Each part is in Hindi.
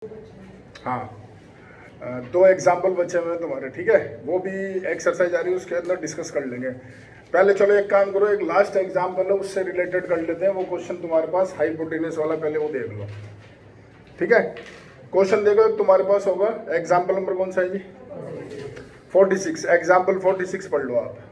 हाँ, दो एग्जाम्पल बचे हुए हैं तुम्हारे, ठीक है, वो भी एक्सरसाइज आ रही है उसके अंदर डिस्कस कर लेंगे। पहले चलो एक काम करो, एक लास्ट एग्जाम्पल है उससे रिलेटेड कर लेते हैं। वो क्वेश्चन तुम्हारे पास हाइपोटेनस वाला, पहले वो देख लो, ठीक है। क्वेश्चन देखो तुम्हारे पास होगा, एग्जाम्पल नंबर कौन सा है जी? 46। एग्जाम्पल 46 पढ़ लो आप।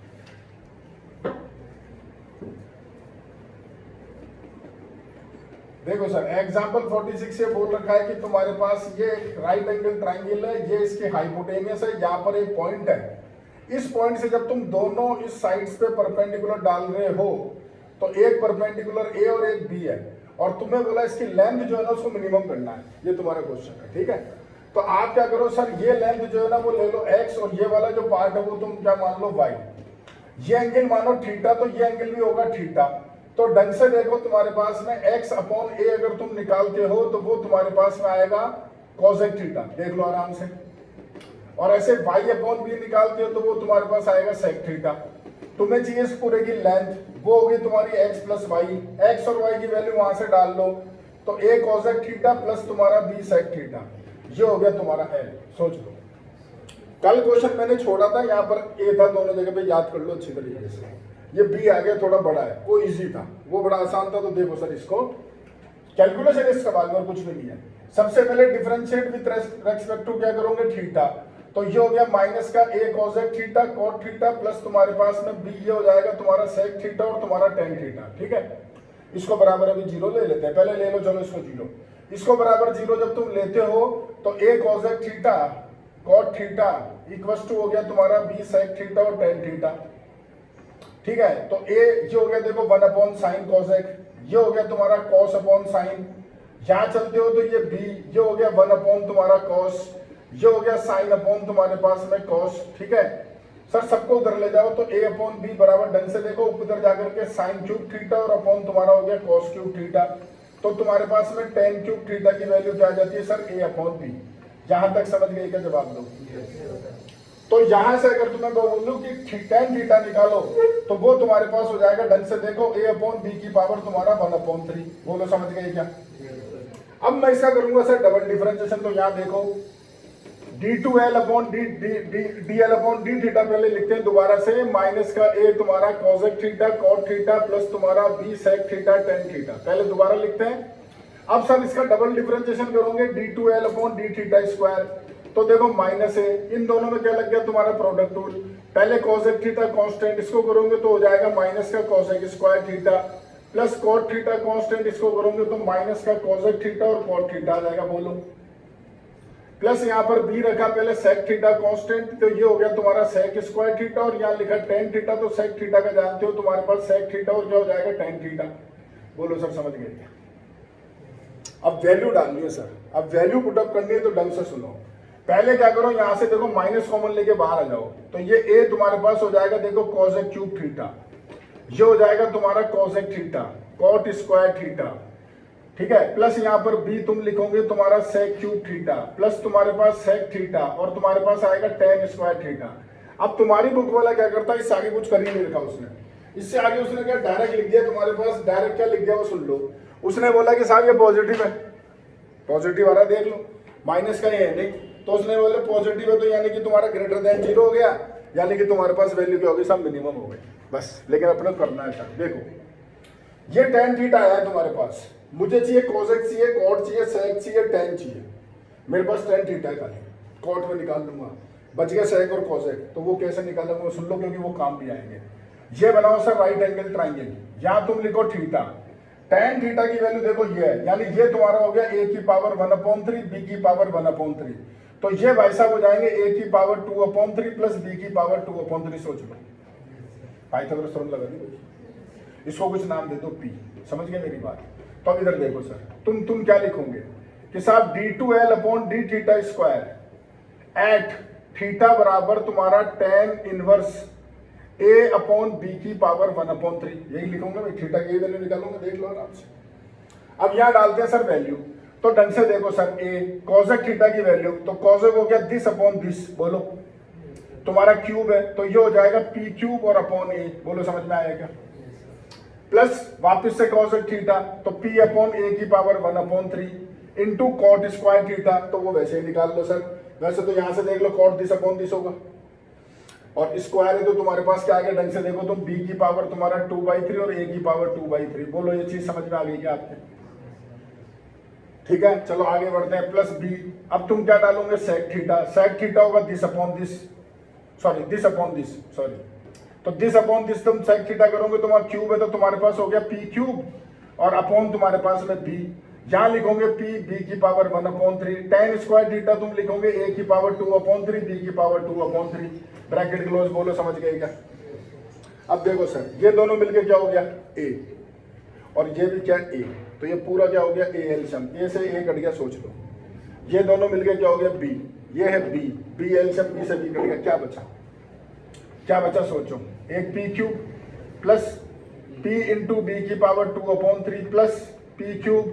देखो सर, एग्जाम्पल 46 से बोल रखा है कि तुम्हारे पास ये राइट एंगल ट्राइंगल है, ये इसके हाइपोटेनियस है, यहाँ पर एक पॉइंट है। इस पॉइंट से जब तुम दोनों इस साइड्स पे परपेंडिकुलर डाल रहे हो तो एक परपेंडिकुलर ए और एक बी है, और तुम्हें बोला इसकी लेंथ जो है ना उसको मिनिमम करना है। ये तुम्हारा क्वेश्चन है, ठीक है। तो आप क्या करो सर, ये लेंथ जो है ना वो ले लो एक्स, और ये वाला जो पार्ट है वो तुम क्या मान लो वाई। ये एंगल मानो थीटा, तो ये एंगल भी होगा थीटा। तो ढंग से देखो, तुम्हारे पास में x अपॉन ए अगर तुम निकालते हो तो वो तुम्हारे पास में आएगा कोसेक थीटा, देख लो आराम से। और ऐसे y अपॉन बी निकालते हो तो वो तुम्हारे पास आएगा सेक थीटा। तुम्हें चाहिए इस पूरे की लेंथ, वो होगी तुम्हारी x प्लस वाई। एक्स और y की वैल्यू वहां से डाल लो, तो a कोसेक थीटा प्लस तुम्हारा b सेक थीटा, ये हो गया तुम्हारा l। सोच लो, कल क्वेश्चन मैंने छोड़ा था यहाँ पर a था, दोनों जगह पे याद कर लो अच्छी तरीके से। ये बी आ गया, थोड़ा बड़ा है, वो इजी था, वो बड़ा आसान था। तो देखो सर, इसको कैलकुलेशन इस सवाल में और कुछ नहीं है। सबसे पहले डिफरेंशिएट विद रेस्पेक्ट टू क्या करोगे, थीटा। तो ये हो गया माइनस का a cosec theta cot theta plus तुम्हारे पास में बी, ये हो जाएगा तुम्हारा सेक थीटा और तुम्हारा टेन थीटा, ठीक है। इसको बराबर अभी जीरो ले लेते हैं, पहले ले लो, चलो इसको जीरो। इसको बराबर जीरो जब तुम लेते हो तो a cosec theta cot theta equal to हो गया तुम्हारा बी सेक थीटा और टेन थीटा, ठीक है। तो ए ये हो गया देखो 1 अपॉन साइन कोसेक, ये हो गया तुम्हारा कॉस अपॉन साइन। यहां चलते हो तो ये बी, ये हो गया 1 अपॉन तुम्हारा कॉस, ये हो गया साइन अपॉन तुम्हारे पास में कॉस, ठीक है। सर सबको उधर ले जाओ, तो ए अपॉन बी बराबर, ढंग से देखो उधर जाकर के साइन क्यूब थीटा और अपॉन तुम्हारा हो गया कॉस क्यूब थीटा। तो तुम्हारे पास में टेन क्यूब थीटा की वैल्यू क्या आ जाती है सर, ए अपॉन बी। यहां तक समझ गए क्या? जवाब दो। तो यहां से अगर तुम्हें बोलूं कि टेन थीटा निकालो तो वो तुम्हारे पास हो जाएगा, ढंग से देखो, ए अपॉन बी की पावर तुम्हारा 1 अपॉन 3। बोलो समझ गए क्या? अब मैं इसका करूंगा सर डबल डिफरेंशिएशन। तो यहां देखो d two L upon d d l upon D theta पहले लिखते हैं दोबारा से, माइनस का ए तुम्हारा cosec theta cot theta plus तुम्हारा b sec theta tan theta, पहले दोबारा लिखते हैं। अब सर इसका डबल डिफरेंशिएशन करोगे, d two L upon D theta square. तो देखो माइनस है, इन दोनों में क्या लग गया तुम्हारा प्रोडक्ट रूल। पहले कोसेक थीटा कांस्टेंट, इसको करोगे तो हो जाएगा माइनस का cosec square theta plus cot theta constant, इसको करोगे तो माइनस का कोसेक थीटा और कॉट थीटा आ जाएगा। बोलो प्लस यहाँ पर बी रखा पहले सेक थीटा कांस्टेंट, तो ये हो गया तुम्हारा सेक स्क्वायर थीटा, और यहाँ लिखा टेन थीटा, तो सेक थीटा का जानते हो तुम्हारे पास सेक थीटा और क्या हो जाएगा टेन थीटा। बोलो सर समझ गए? अब वैल्यू डालनी है सर, अब वैल्यू पुटअप करनी है, तो ढंग से सुनो। पहले क्या करो, यहां से देखो माइनस कॉमन लेके बाहर आ जाओ, तो ये ए तुम्हारे पास हो जाएगा देखो कोसेक क्यूब थीटा, ये हो जाएगा तुम्हारा cosec theta cot square theta, ठीक है। प्लस यहाँ पर बी तुम लिखोगे तुम्हारा सेक क्यूब थीटा प्लस तुम्हारे पास सेक थीटा और तुम्हारे पास आएगा टेन स्क्वायर थीटा। अब तुम्हारी बुक वाला क्या करता है, इससे आगे कुछ कर ही नहीं रखा उसने, इससे आगे उसने क्या डायरेक्ट लिख दिया तुम्हारे पास। डायरेक्ट क्या लिख दिया वो सुन लो, उसने बोला कि साहब ये पॉजिटिव है, पॉजिटिव आ रहा है देख लो, माइनस का ये है नहीं, तो उसने बोले पॉजिटिव है, तो यानी कि तुम्हारा ग्रेटर देन जीरो हो गया, यानी कि तुम्हारे पास वैल्यू क्या होगी, सब मिनिमम हो गई बस। लेकिन अपने करना है सर, देखो ये टेन थीटा आया है तुम्हारे पास, मुझे चाहिए कोसेक चाहिए कॉट चाहिए सेक चाहिए टेन चाहिए, मेरे पास टेन थीटा है खाली, कॉट में निकाल लूंगा, बच गया सेक और कोसेक, तो वो कैसे निकालूंगा सुन लो, क्योंकि वो काम भी आएंगे। ये बनाओ सर राइट एंगल ट्राइंगल, यहाँ तुम लिखो थीटा, टेन थीटा की वैल्यू देखो ये है, यानी ये तुम्हारा हो गया ए की पावर 1 अपॉन 3 बी की पावर 1 अपॉन 3, तो ये भाई साहब हो जाएंगे ए की पावर 2 अपॉन 3 प्लस बी की पावर 2 अपॉन 3। सोच लो पाइथागोरस थ्योरम लगा दी, इसको कुछ नाम दे दो पी, समझ गए मेरी बात? तो अब इधर देखो सर, तुम क्या लिखोगे कि साहब D two L upon D theta square at theta बराबर तुम्हारा tan inverse A upon B की पावर 1 अपॉन 3, यही लिखूंगा मैं, थीटा की वैल्यू निकालूंगा, देख लो आराम से। अब यहां डालते हैं सर वैल्यू, तो ढंग से देखो सर, ए कोसेक थीटा की वैल्यू, तो कोसेक हो गया दिस अपॉन दिस, बोलो तुम्हारा क्यूब है, तो ये हो जाएगा पी क्यूब और अपॉन ए। बोलो समझ में आया क्या? प्लस वापिस से कोसेक थीटा, तो पी अपॉन ए की power 1 upon 3, into cot square theta, तो वो वैसे ही निकाल लो सर। वैसे तो यहां से देख लो कॉट दिस अपॉन दिस होगा, और स्क्वायर है तो तुम्हारे पास क्या आ गया, ढंग से देखो तुम, b की पावर तुम्हारा 2/3 और a की पावर 2/3। बोलो ये चीज समझ में आ गई क्या आपके? ठीक है, चलो आगे बढ़ते हैं। प्लस b, अब तुम क्या डालोगे, सेक थीटा। सेक थीटा होगा this upon this, sorry this upon this, sorry, तो दिस अपॉन दिस तुम सेक थीटा करोगे, तुम्हारा क्यूब है तो तुम्हारे पास हो गया p क्यूब, और अपॉन तुम्हारे पास में b, यहां लिखोगे p b की पावर 1/3। टेन स्क्वायर थीटा तुम लिखोगे a की पावर 2/3, b की पावर 2/3, ब्रैकेट क्लोज। बोलो समझ गए क्या? अब देखो सर, ये दोनों मिलके क्या हो गया, a, और ये भी क्या, a, तो ये पूरा क्या हो गया, a एलशियम, a से a कट गया, सोच लो। ये दोनों मिलके क्या हो गया, b, ये है b, b एलशियम b से b कट गया, क्या बचा, क्या बचा सोचो, एक p cube plus p into b की power 2/3 plus p cube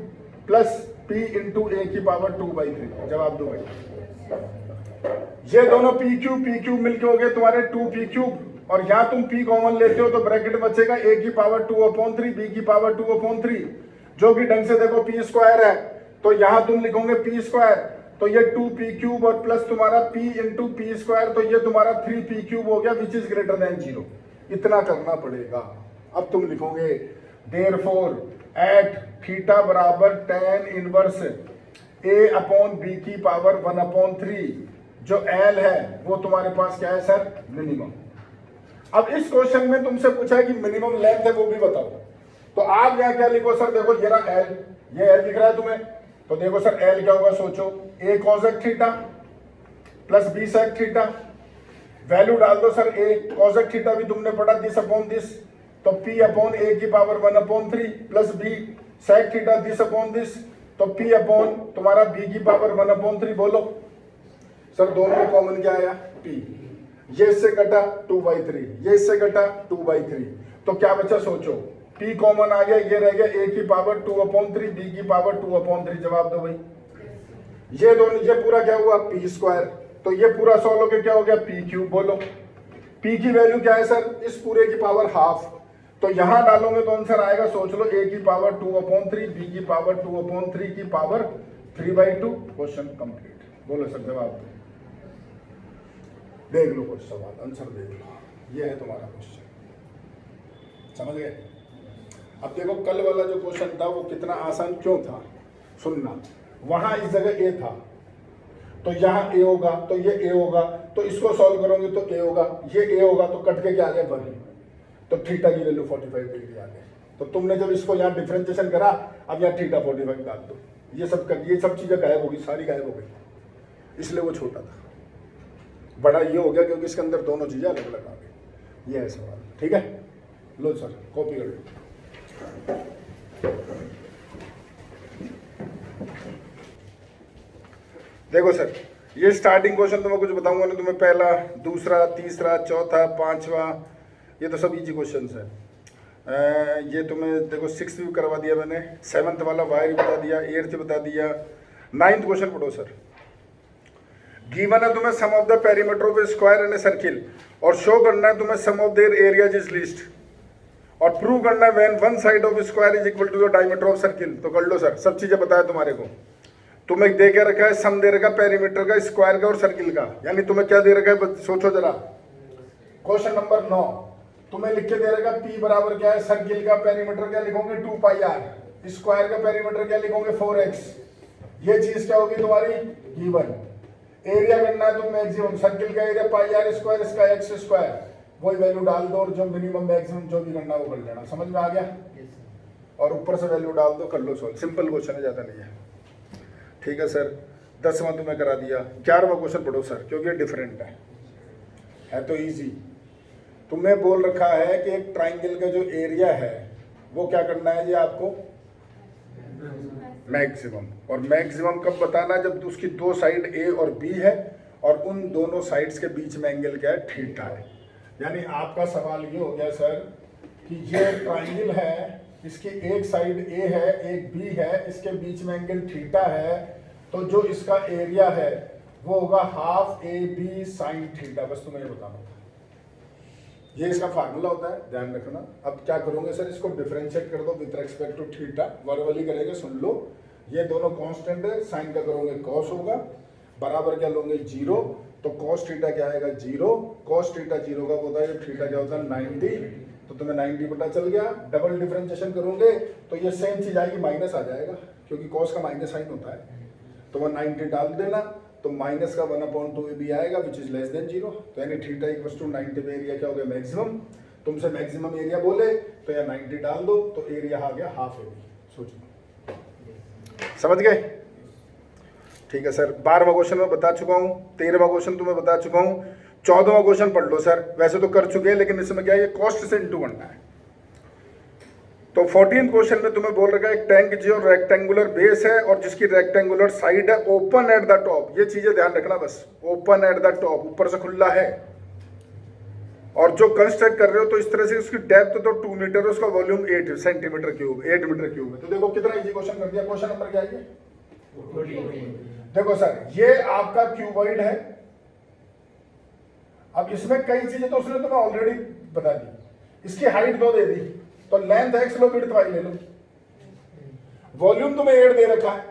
plus p into a की पावर 2/3। जवाब दो भाई। ये दोनों p क्यूब मिलके हो गए तुम्हारे 2p क्यूब, और यहां तुम p कॉमन लेते हो तो ब्रैकेट बचेगा a की पावर 2/3 b की पावर 2/3, जो कि ढंग से देखो p स्क्वायर है, तो यहां तुम लिखोगे p स्क्वायर, तो ये 2p क्यूब और प्लस तुम्हारा p इंटू p स्क्वायर, तो ये तुम्हारा 3p क्यूब हो गया, विच इज ग्रेटर देन 0। इतना करना पड़ेगा। अब तुम लिखोगे देयरफॉर एट थीटा बराबर tan inverse a upon b की पावर 1/3, जो L है वो तुम्हारे पास क्या है सर, मिनिमम। अब इस क्वेश्चन में तुमसे पूछा है कि मिनिमम लेंथ है वो भी बताओ, तो आप यहां क्या लिखो सर, देखो ये ना L, ये L दिख रहा है तुम्हें, तो देखो सर L क्या होगा, सोचो, a cosec theta plus b sec theta, value डाल दो सर, a cosec थीटा भी तुमने पढ़ा, दिस अपॉन दिस, तो p अपॉन a की power 1/3 plus b sec theta this upon this, तो p अपॉन तुम्हारा b की पावर 1/3। बोलो सर दोनों में कॉमन क्या आया, p, ये इससे कटा 2/3, ये इससे कटा 2/3, तो क्या बचा सोचो, p कॉमन आ गया, ये रह गया a की पावर 2/3 b की पावर 2/3। जवाब दो भाई। ये दोनों, ये पूरा क्या हुआ, p स्क्वायर, तो ये पूरा सॉल्व होके क्या हो गया, p क्यूब। बोलो p की वैल्यू क्या है सर, इस पूरे की पावर हाफ, तो यहां डालोगे तो आंसर आएगा, सोच लो, a की पावर 2/3 b की पावर 2/3 की पावर 3/2। Question complete. बोलो सर जवाब देख लो, कुछ सवाल आंसर देख लो, ये है तुम्हारा क्वेश्चन, समझ गए? अब देखो कल वाला जो क्वेश्चन था वो कितना आसान क्यों था, सुनना, वहां इस जगह a था, तो यहाँ a होगा, तो ये a होगा, तो इसको सॉल्व करोगे तो a होगा, ये a होगा, तो कट के क्या आ गया, 1, तो थीटा की वैल्यू 45 डिग्री आ गई। तो तुमने जब इसको यहाँ डिफरेंशिएशन करा, अब यहाँ थीटा 45 डाल दो, ये सब चीजें गायब होगी, सारी गायब हो गई, इसलिए वो छोटा था, बड़ा ये हो गया क्योंकि इसके अंदर दोनों चीजें अलग अलग आ गई। ये है सवाल, ठीक है, लो सर कॉपी कर लो। देखो सर, ये स्टार्टिंग क्वेश्चन तुम्हें कुछ बताऊंगा ना, तुम्हें पहला, दूसरा, तीसरा, चौथा, पांचवा, ये तो सब इजी क्वेश्चन है। ये तुम्हें देखो 6th भी करवा दिया मैंने, 7th वाला वायर बता दिया, 8th बता दिया, 9th क्वेश्चन पढ़ो सर। गिवन है तुम्हें sum of the perimeter of square and a circle, और शो करना है तुम्हें sum of their areas is least, और प्रूव करना है when one side of square is equal to the diameter of circle. तो कर लो सर, सब चीजें बताया तुम्हारे को। तुम्हें दे के रखा है सम दे रखा है पेरीमीटर का, स्क्वायर का और सर्किल का, यानी तुम्हें क्या दे रखा है, सोचो जरा। क्वेश्चन नंबर 9 तुम्हें लिख के दे रखा है p बराबर क्या है, सर्किल का पेरीमीटर क्या लिखोगे 2πr, स्क्वायर का पेरीमीटर क्या लिखोगे 4x। ये चीज क्या होगी तुम्हारी गिवन। एरिया करना है तो मैक्सिमम, सर्किल का एरिया πr स्क्वायर, इसका x स्क्वायर, वही वैल्यू डाल दो और जो मिनिमम मैक्सिमम जो भी करना वो कर लेना। समझ में आ गया? और ऊपर से वैल्यू डाल दो, कर लो सॉल्व। सिंपल क्वेश्चन है, ज्यादा नहीं है। ठीक है सर, 10वां तुम्हें करा दिया। 11वां क्वेश्चन पढ़ो सर, क्योंकि ये डिफरेंट है तो इजी। तुम्हें बोल रखा है कि एक ट्राइंगल का जो एरिया है वो क्या करना है जी आपको, मैक्सिमम। और मैक्सिमम कब बताना, जब उसकी दो साइड ए और बी है और उन दोनों साइड्स के बीच में एंगल क्या है, थीटा है। यानी आपका सवाल ये हो गया सर कि ये ट्राइंगल है, इसकी एक साइड ए है एक बी है, इसके बीच में एंगल थीटा है, तो जो इसका एरिया है वो होगा half A B sine theta. बस तुम्हें ये बताना था, ये इसका फार्मूला होता है, ध्यान रखना। अब क्या करोगे सर, इसको डिफरेंशिएट कर दो with respect to theta, verbally करेंगे, सुन लो। ये दोनों कांस्टेंट है, साइन का करोगे कॉस होगा, बराबर क्या लोगे 0, तो कॉस थीटा क्या आएगा 0, कॉस थीटा 0 का होता है, थीटा क्या होता है 90, तो तुम्हें 90 पता चल गया। डबल डिफरेंशिएशन करोगे तो ये सेम चीज आएगी, माइनस आ जाएगा क्योंकि कॉस का माइनस साइन होता है, तो वह 90 डाल देना, तो माइनस का 1/2 भी आएगा विच इज लेस देन 0, तो यानी थीटा इक्वल्स टू 90 पे एरिया क्या हो गया मैक्सिमम, तुमसे मैक्सिमम एरिया बोले तो या 90 डाल दो तो एरिया आ गया हाफ एरिया। सोचो, समझ गए? ठीक है सर, 12वां क्वेश्चन मैं बता चुका हूँ, 13वां क्वेश्चन तुम्हें बता चुका हूँ, 14वां क्वेश्चन पढ़ लो सर, वैसे तो कर चुके हैं लेकिन इसमें क्या है ये कॉस्ट से इंटू करना है। तो 14 क्वेश्चन में तुम्हें बोल रखा है एक टैंक जो रेक्टेंगुलर बेस है और जिसकी रेक्टेंगुलर साइड है ओपन एट द टॉप, ये चीजें ध्यान रखना बस, ओपन एट द टॉप, ऊपर से खुला है, और जो कंस्ट्रक्ट कर रहे हो तो इस तरह से उसकी डेप्थ तो 2 मीटर, उसका volume 8 centimetre cube, 8 metre cube है। तो देखो कितना इजी क्वेश्चन कर दिया। क्वेश्चन नंबर क्या है? देखो सर, ये आपका क्यूबॉइड है, अब इसमें कई चीजें तो उसने तुम्हें ऑलरेडी बता दी, इसकी हाइट 2 दे दी, तो लेंथ x लो, विड्थ y ले लो, वॉल्यूम तुम्हें 8 दे रखा है,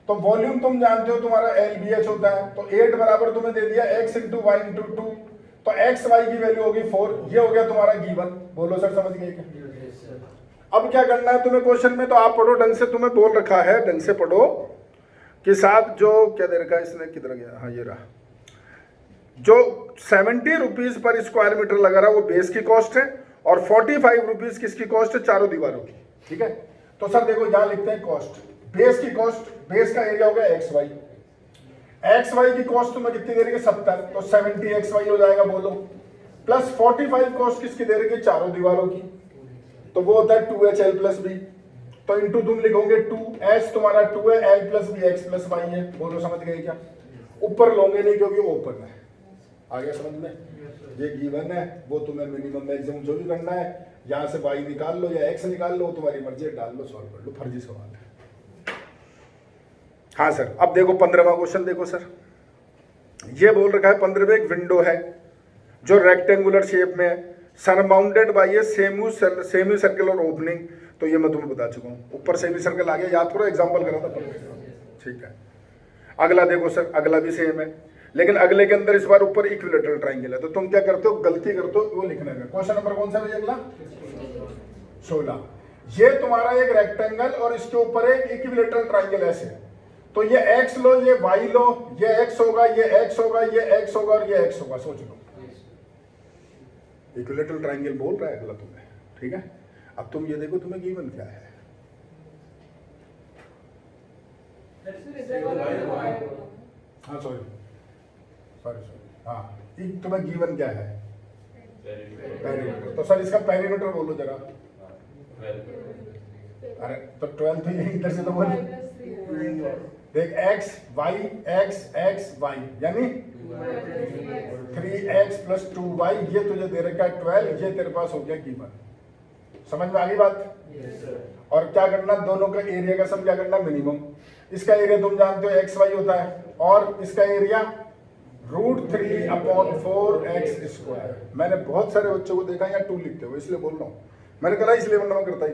तो वॉल्यूम तुम जानते हो तुम्हारा LBH होता है, तो 8 बराबर तुम्हें दे दिया x इंटू वाई इंटू 2, तो x y की वैल्यू होगी 4, ये हो गया तुम्हारा गिवन। बोलो सर समझ गए क्या? अब क्या करना है तुम्हें क्वेश्चन में, तो आप पढ़ो ढंग से, तुम्हें बोल रखा है ढंग से पढ़ो कि साहब जो क्या दे रखा है इसने, किधर गया, हाँ ये रहा, जो 70 रुपीज पर स्क्वायर मीटर लगा रहा है वो बेस की कॉस्ट है, और 45 रुपीज किसकी कॉस्ट है, चारों दीवारों की। ठीक है, तो सर देखो यहां लिखते हैं कॉस्ट, बेस की कॉस्ट, बेस का एरिया हो गया एक्स वाई की कॉस्ट तुम्हें कितनी दे रही है 70, तो 70 XY हो जाएगा, बोलो, प्लस 45 कॉस्ट किसकी दे रही है, चारों दीवारों की, तो वो होता है 2HL प्लस बी, तो इंटू तुम लिखोगे 2H तुम्हारा 2 है, L plus B X plus Y है। बोलो समझ गए क्या? ऊपर लोगे नहीं क्योंकि ओपन है, आ गया समझ में? ये गिवन है, वो तुम्हें मिनिमम मैक्सिमम जो भी करना है, यहां से y निकाल लो या x निकाल लो, तुम्हारी मर्जी, डाल लो, सॉल्व कर लो, फर्जी सवाल है। हाँ सर, अब देखो 15वां क्वेश्चन देखो सर, ये बोल रखा है 15वें एक विंडो है जो रेक्टेंगुलर शेप में है, surmounted by a semi circular opening, तो ये मैं तुम्हें बता चुका हूँ, ऊपर सेमी सर्कल आ गया, याद करो एग्जांपल करा था। ठीक है, अगला देखो सर, अगला भी सेम है, लेकिन अगले के अंदर इस बार ऊपर इक्विलेटरल ट्रायंगल है, तो तुम क्या करते हो, गलती करते हो वो लिखने का। क्वेश्चन नंबर कौन सा है अगला? 16। ये तुम्हारा एक रेक्टेंगल और इसके ऊपर एक इक्विलेटरल ट्रायंगल ऐसे, तो ये x लो, ये y लो, ये x होगा, ये x होगा, ये x होगा और ये x होगा। सोच लो, इक्विलेटरल ट्रायंगल बोल रहा है अगला तुम्हें। ठीक है, अब तुम ये देखो तुम्हें गिवन क्या है, हाँ सॉरी, हाँ तुम्हें गिवन क्या है, पेरीमीटर, तो सर इसका पेरीमीटर बोलो जरा। अरे तो 12 तो यही इधर से तो बोल देख, x y यानी 3x प्लस 2y, ये तुझे दे रखा है 12, ये तेरे पास हो गया गिवन। समझ में आ गई बात? और क्या करना, दोनों का एरिया का सम क्या करना, मिनिमम। इसका एरिया तुम जानते हो XY होता है, और इसका एरिया √3/4x²। मैंने बहुत सारे बच्चों को देखा यहाँ 2 लिखते हुए, इसलिए बोल रहा हूँ, मैंने कहा इसलिए वरना मैं करता ही।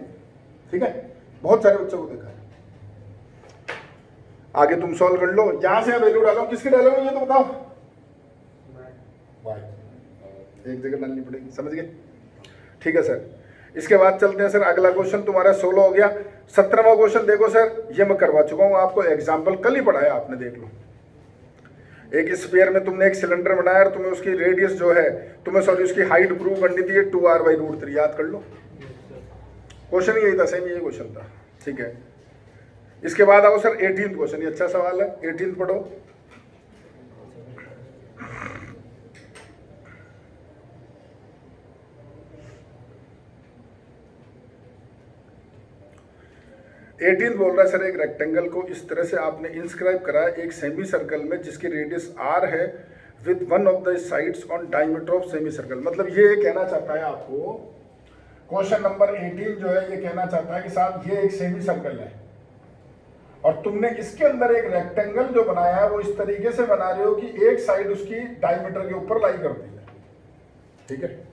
ठीक है, बहुत सारे बच्चों को देखा है। आगे तुम सॉल्व कर लो, यहां से वैल्यू डालो, किसकी डालोगे ये तो बताओ, y एक जगह डालनी पड़ेगी, समझ गए? ठीक है सर, इसके बाद चलते हैं सर, अगला क्वेश्चन तुम्हारा 16 हो गया। 17वां क्वेश्चन देखो सर, ये मैं करवा चुका हूं आपको, एग्जाम्पल कल ही पढ़ाया आपने, देख लो। एक स्फीयर में तुमने एक सिलेंडर बनाया और तुम्हें उसकी रेडियस जो है, तुम्हें सॉरी उसकी हाइट प्रूव करनी थी 2r/√3, याद कर लो, क्वेश्चन यही था, सेम यही क्वेश्चन था। ठीक है, इसके बाद आओ सर 18th क्वेश्चन, ये अच्छा सवाल है, 18th पढ़ो। बोल रहा है सर, एक रेक्टेंगल को इस तरह से आपने इंस्क्राइब करा है एक सेमी सर्कल में जिसकी रेडियस r है, with one of the sides on diameter of semi circle. मतलब ये कहना चाहता है आपको, क्वेश्चन नंबर 18 जो है ये कहना चाहता है कि साहब ये एक सेमी सर्कल है और तुमने इसके अंदर एक रेक्टेंगल जो बनाया है वो इस तरीके से बना रहे हो कि एक साइड उसकी डायमीटर के ऊपर लाई करती है। ठीक है,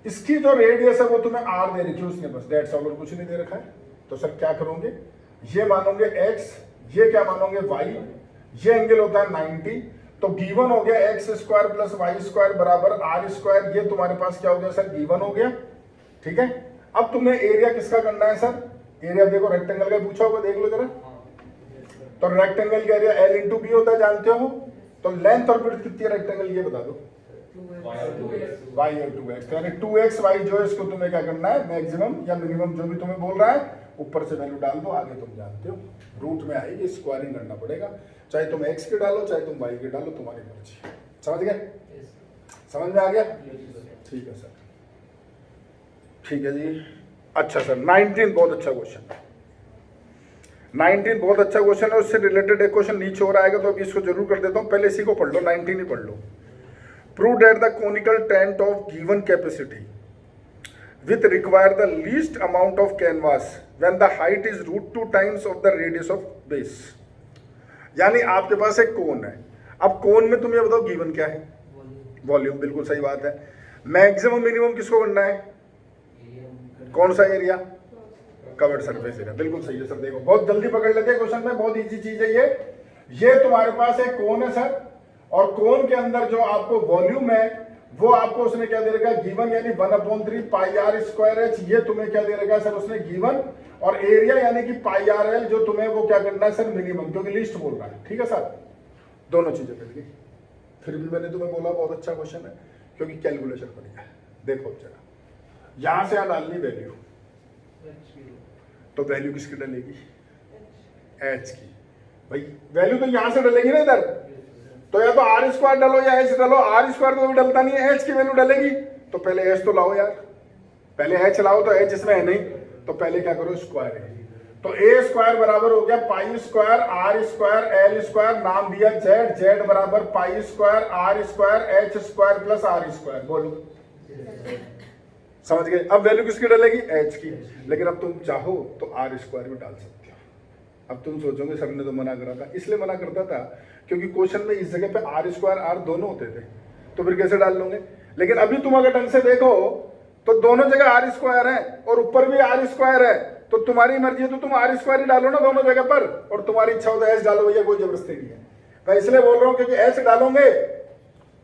इसकी जो रेडियस है वो तुम्हें r दे रखी है उसने, बस दैट्स ऑल, और कुछ नहीं दे रखा है। तो सर क्या करोगे, ये मानोगे x, ये क्या मानोगे y, ये एंगल होता है 90। तो गिवन हो गया X square plus Y square बराबर आर स्क्वायर। ये तुम्हारे पास क्या हो गया सर, गिवन हो गया। ठीक है, अब तुम्हें एरिया किसका करना है सर, एरिया देखो रेक्टेंगल का पूछा होगा, देख लो जरा। तो रेक्टेंगल का एरिया एल इंटू बी होता है, जानते हो। तो लेंथ और विड्थ कितनी है रेक्टेंगल, ये बता दो। वाई और 2x, यानी 2x वाई जो है इसको तुम्हें क्या करना है, मैक्सिमम या मिनिमम जो भी तुम्हें बोल रहा है ऊपर से वैल्यू डाल दो, आगे तुम जानते हो रूट में आएगी, स्क्वायरिंग करना पड़ेगा। चाहे तुम x की डालो चाहे तुम y की डालो, तुम्हारी मर्जी। समझ गए, समझ में आ गया। ठीक है सर, ठीक है जी। अच्छा सर 19 बहुत अच्छा क्वेश्चन है, 19 बहुत अच्छा क्वेश्चन है। उससे रिलेटेड एक क्वेश्चन नीचे हो आएगा, तो अभी इसको जरूर कर देता हूँ। पहले इसी को पढ़ लो, 19 ही पढ़ लो। Prove that the conical tent of given capacity with require the least amount of canvas when the height is √2 times of the radius of base। यानी आपके पास एक कोन है, अब कोन में तुम ये बताओ गिवन क्या है, वॉल्यूम। बिल्कुल सही बात है। मैक्सिमम मिनिमम किसको करना है, कौन सा एरिया, कवर्ड सरफेस एरिया। बिल्कुल सही है सर। देखो बहुत जल्दी पकड़ लेते हैं क्वेश्चन में, बहुत इजी चीज है ये तुम्हारे पास एक कोन है सर, और कोन के अंदर जो आपको वॉल्यूम है वो आपको उसने क्या दे रखा है, गिवन, यानी 1/3 पाई आर स्क्वायर एच। ये तुम्हें क्या दे रखा है सर उसने, गिवन। और एरिया यानी कि पाई आर एल, जो तुम्हें वो क्या करना है सर, मिनिमम, क्योंकि लिस्ट बोल रहा है। ठीक है सर, दोनों चीजें कर ली। फिर भी मैंने तुम्हें बोला बहुत अच्छा क्वेश्चन है, क्योंकि कैलकुलेशन बढ़िया है। देखो जरा, यहां से डालनी वैल्यू, तो वैल्यू किसकी डलेगी, एच की। भाई वैल्यू तो यहां से डलेगी ना इधर, तो या तो आर स्क्वायर डालो या एच डालो। आर स्क्वायर तो डलता नहीं है, एच की वैल्यू डलेगी। तो पहले एच तो लाओ यार, पहले एच लाओ। तो एच इसमें है नहीं, तो पहले क्या करो, स्क्वायर है। तो ए स्क्वायर बराबर हो गया pi square R square L square, नाम दिया जेड, जेड बराबर pi square R square H square plus R square. बोलो समझ गए। अब वैल्यू किसकी डलेगी, एच की। लेकिन अब तुम चाहो तो आर स्क्वायर भी डाल सकते हो। अब तुम सोचोगे सर ने तो मना करा था, इसलिए मना करता था क्योंकि क्वेश्चन में इस जगह पे आर स्क्वायर आर दोनों होते थे, तो फिर कैसे डाल लोगे। लेकिन अभी तुम अगर ढंग से देखो तो दोनों जगह आर स्क्वायर है और ऊपर भी आर स्क्वायर है, तो तुम्हारी मर्जी है तो तुम आर स्क्वायर ही डालो ना दोनों जगह पर, और तुम्हारी इच्छा हो तो एच डालो, भैया कोई जबरदस्ती नहीं है। मैं इसलिए बोल रहा हूँ क्योंकि एच डालोगे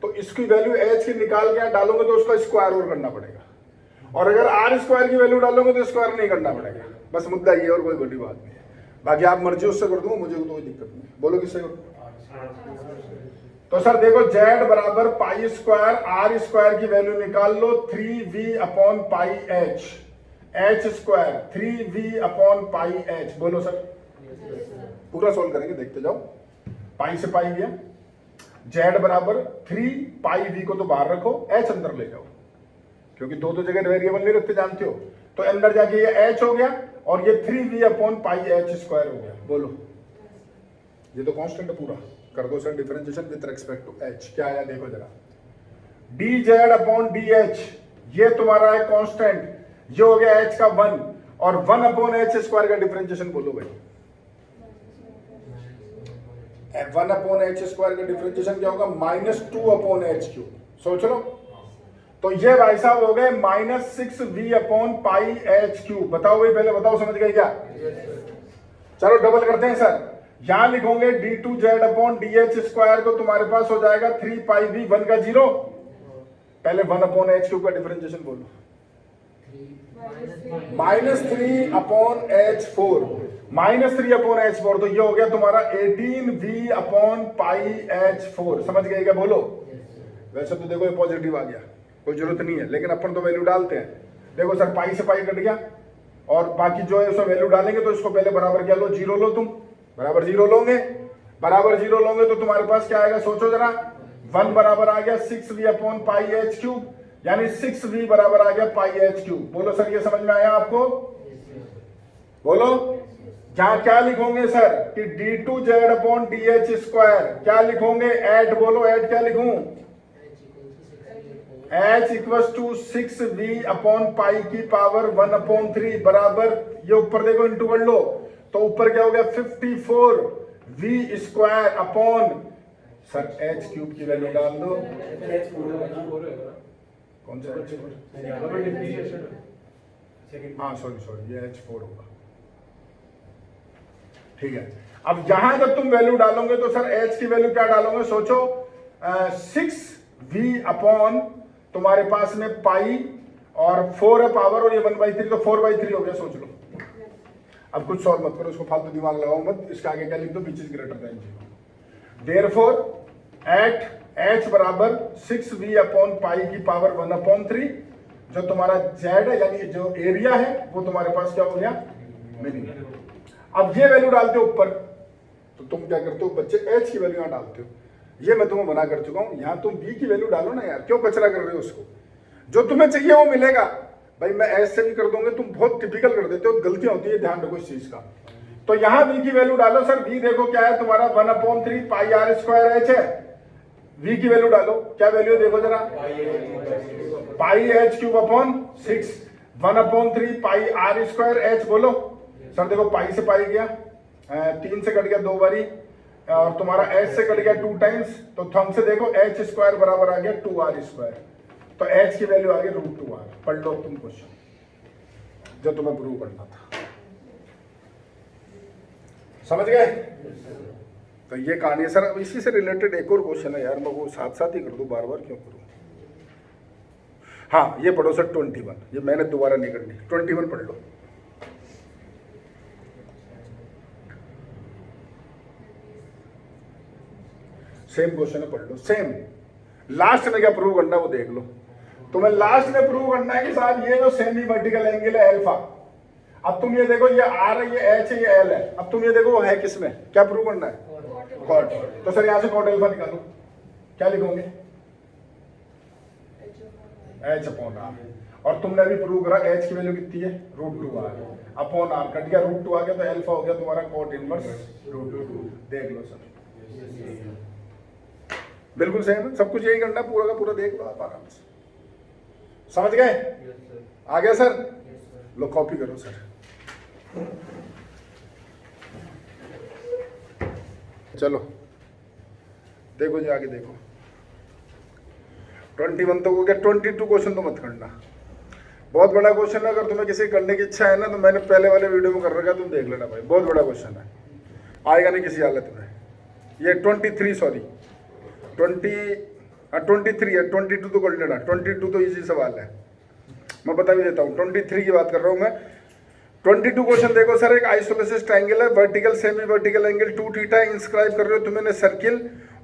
तो इसकी वैल्यू एच की निकाल के डालोगे तो उसका स्क्वायर और करना पड़ेगा, और अगर आर स्क्वायर की वैल्यू डालोगे तो स्क्वायर नहीं करना पड़ेगा। बस मुद्दा ये, और कोई बड़ी बात नहीं है। बाकी आप मर्जी उससे कर दूंगा, मुझे तो कोई दिक्कत नहीं। बोलो किससे करो। तो सर देखो जेड बराबर पाई स्क्वायर आर स्क्वायर की वैल्यू निकाल लो, 3v पाई एच, एच स्क्वायर 3v पाई एच। बोलो सर, पूरा सोल्व करेंगे, देखते जाओ। पाई से पाई गया, जेड बराबर 3 पाई वी को तो बाहर रखो, एच अंदर ले जाओ, क्योंकि दो जगह वेरिएबल नहीं रखते जानते हो। तो अंदर जाके ये एच हो गया और ये 3v पाई एच स्क्वायर हो गया। बोलो, ये तो कांस्टेंट है पूरा। कर दो sir differentiation with respect to H. क्या आया देखो जरा, D Z upon D H, ये तुम्हारा है कांस्टेंट, ये हो गया एच का 1, और 1/एच स्क्वायर का डिफरेंशिएशन बोलो भाई। 1/एच स्क्वायर का डिफरेंशिएशन क्या होगा, -2/एच क्यूब। सोच लो, तो ये भाई साहब हो गए -6v पाई एच क्यूब। बताओ भाई, पहले बताओ समझ गए क्या। चलो डबल करते हैं सर, यहां लिखोगे d2z अपॉन dh स्क्वायर, तो तुम्हारे पास हो जाएगा 3 पाई v 1 का 0। पहले 1/h क्यूब का डिफरेंशिएशन बोलो, -3/h4, -3/h4, तो ये हो गया तुम्हारा 18v पाई h4। समझ गए क्या, बोलो। वैसे तो देखो ये पॉजिटिव आ गया, कोई जरूरत नहीं है, लेकिन अपन तो वैल्यू डालते हैं। देखो सर पाई से पाई कट गया, और बाकी जो है उसमें वैल्यू डालेंगे, तो इसको पहले बराबर क्या लो, 0 लो। तुम बराबर 0 लोगे, बराबर 0 लोगे तो तुम्हारे पास क्या आएगा, सोचो जरा। 1 बराबर आ गया 6v पाई एच क्यूब, यानी 6v बराबर आ गया पाई एच क्यूब। बोलो सर, ये समझ में आया आपको। बोलो, जहां क्या लिखोगे सर कि d2z अपॉन dh स्क्वायर, क्या लिखोगे, एट। बोलो एट क्या लिखूं, h equals to 6v upon pi की पावर 1/3 बराबर, ये ऊपर देखो इंटू कर लो, तो ऊपर क्या हो गया 54v square upon, sir h cube की वैल्यू डाल दो। कौन सा, हाँ सॉरी ये h4 होगा। ठीक है, अब यहां जब तुम वैल्यू डालोगे तो सर एच की वैल्यू क्या डालोगे, सोचो 6v अपॉन तुम्हारे पास में पाई और 4 है पावर और ये 1/3 तो 4/3 हो गया, सोच लो। अब कुछ सॉल्व मत करो, इसको फालतू दिमाग लगाओ मत, इसके आगे क्या लिख दो, which is greater than 0। Therefore at h बराबर 6v अपॉन पाई की पावर 1/3, जो तुम्हारा z है यानी जो एरिया है वो तुम्हारे पास क्या हो गया, मिनिमम। अब ये वैल्यू डालते हो ऊपर, तो तुम क्या करते हो बच्चे, h की वैल्यू यहाँ डालते हो। ये मैं तुम्हें मना कर चुका हूं, यहाँ तुम v की वैल्यू डालो ना यार, क्यों कचरा कर रहे हो उसको, जो तुम्हें चाहिए वो मिलेगा। भाई मैं ऐसे भी कर दूंगा, तुम बहुत टिपिकल कर देते हो, गलतियां होती है, ध्यान रखो इस चीज का। तो यहाँ v की वैल्यू डालो सर, v देखो क्या है तुम्हारा 1/3 पाई r स्क्वायर h है। v की वैल्यू डालो, क्या वैल्यू देखो जरा, पाई h क्यूब अपॉन 6, 1/3 पाई r स्क्वायर h, बोलो सर। देखो पाई से पाई गया, 3 से कट गया 2 बारी, और तुम्हारा h से कट गया 2 टाइम्स, तो थंब से देखो h स्क्वायर बराबर आ गया 2r स्क्वायर, तो h की वैल्यू आ गई √2r। पढ़ लो तुम क्वेश्चन जो तुम्हें प्रूव करना था, समझ गए। तो ये कहानी है सर। अब इसी से रिलेटेड एक और क्वेश्चन है यार, मैं वो साथ साथ ही कर दूं, बार बार क्यों करूं। हाँ ये पढ़ो सर 21, ये मैंने दोबारा नहीं करनी, 21 पढ़ लो। सेम क्वेश्चन है, पढ़ लो सेम। लास्ट में क्या प्रूव करना है वो देख लो। तुम्हें लास्ट में प्रूव करना है कि साहब ये जो सेमी वर्टिकल एंगल है अल्फा, अब तुम ये देखो ये आर है, ये एच है, ये एल है, अब तुम ये देखो वो है किसमें, क्या प्रूव करना है, कॉट। तो सर यहां से कॉट अल्फा निकालो, क्या लिखोगे, एच अपॉन आर, और तुमने भी प्रूव करा एच की वैल्यू कितनी है, √2r अपॉन आर, कट गया √2 आ गया, तो अल्फा हो गया तुम्हारा कॉट इनवर्स √2। देख लो सर, बिल्कुल सेम है, सब कुछ यही करना, पूरा का पूरा देख लो आप आराम से, समझ गए। आ गया सर, लो कॉपी करो सर। चलो देखो जी आगे देखो, 21 तो हो गया, 22 क्वेश्चन तो मत करना, बहुत बड़ा क्वेश्चन है। अगर तुम्हें किसी करने की इच्छा है ना, तो मैंने पहले वाले वीडियो में कर रखा, तुम देख लेना भाई, बहुत बड़ा क्वेश्चन है, आएगा नहीं किसी हालत में। ये 23 सॉरी 23 है, 22 तो कर लेना, 22 तो इजी सवाल है, मैं बता भी देता हूँ। 23 की बात कर रहा हूँ मैं। 22 क्वेश्चन देखो सर, एक आइसोलेसिस ट्रायंगल है, vertical semi vertical angle 2θ inscribe कर रहे हो तुम्हें सर्किल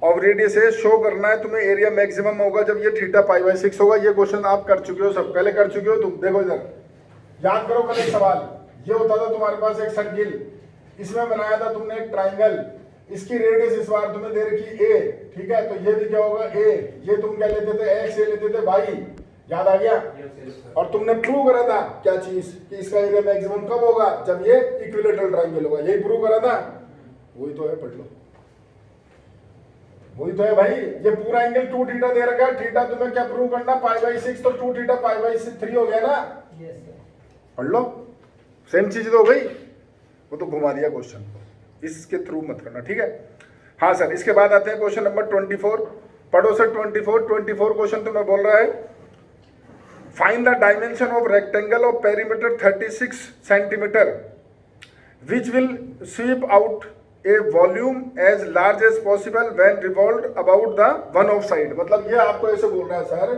ऑफ रेडियस है, शो करना है तुम्हें एरिया मैक्सिमम होगा जब ये θ π/6 होगा। ये क्वेश्चन आप कर चुके हो, सब पहले कर चुके हो तुम। देखो इधर याद करो, कल एक सवाल ये होता था तुम्हारे पास, एक सर्किल, इसमें बनाया था तुमने एक ट्राइंगल, इसकी रेडियस इस बार तुम्हें दे रखी a, ठीक है, तो ये भी क्या होगा a, ये तुम क्या लेते थे x, ये लेते थे y, याद आ गया। और तुमने प्रूव करा था क्या चीज, कि इसका एरिया मैक्सिमम कब होगा, जब ये इक्विलेटरल ट्रायंगल होगा, यही प्रूव करा था। वही तो है, पढ़ लो, वही तो है भाई। ये पूरा एंगल 2θ दे रखा है, थीटा तुम्हें क्या प्रूव करना, π/6, तो 2θ π/3 हो गया ना, पढ़ लो, सेम चीज तो हो गई। वो तो घुमा दिया क्वेश्चन को, इसके थ्रू मत करना, ठीक है। हाँ सर, इसके बाद आते हैं क्वेश्चन नंबर 24, पढ़ो सर। 24 क्वेश्चन तुम्हें बोल रहा है, find the dimension of rectangle of perimeter 36 centimetre which will sweep out a volume as large as possible when revolved about the one of side. मतलब ये आपको ऐसे बोल रहा है सर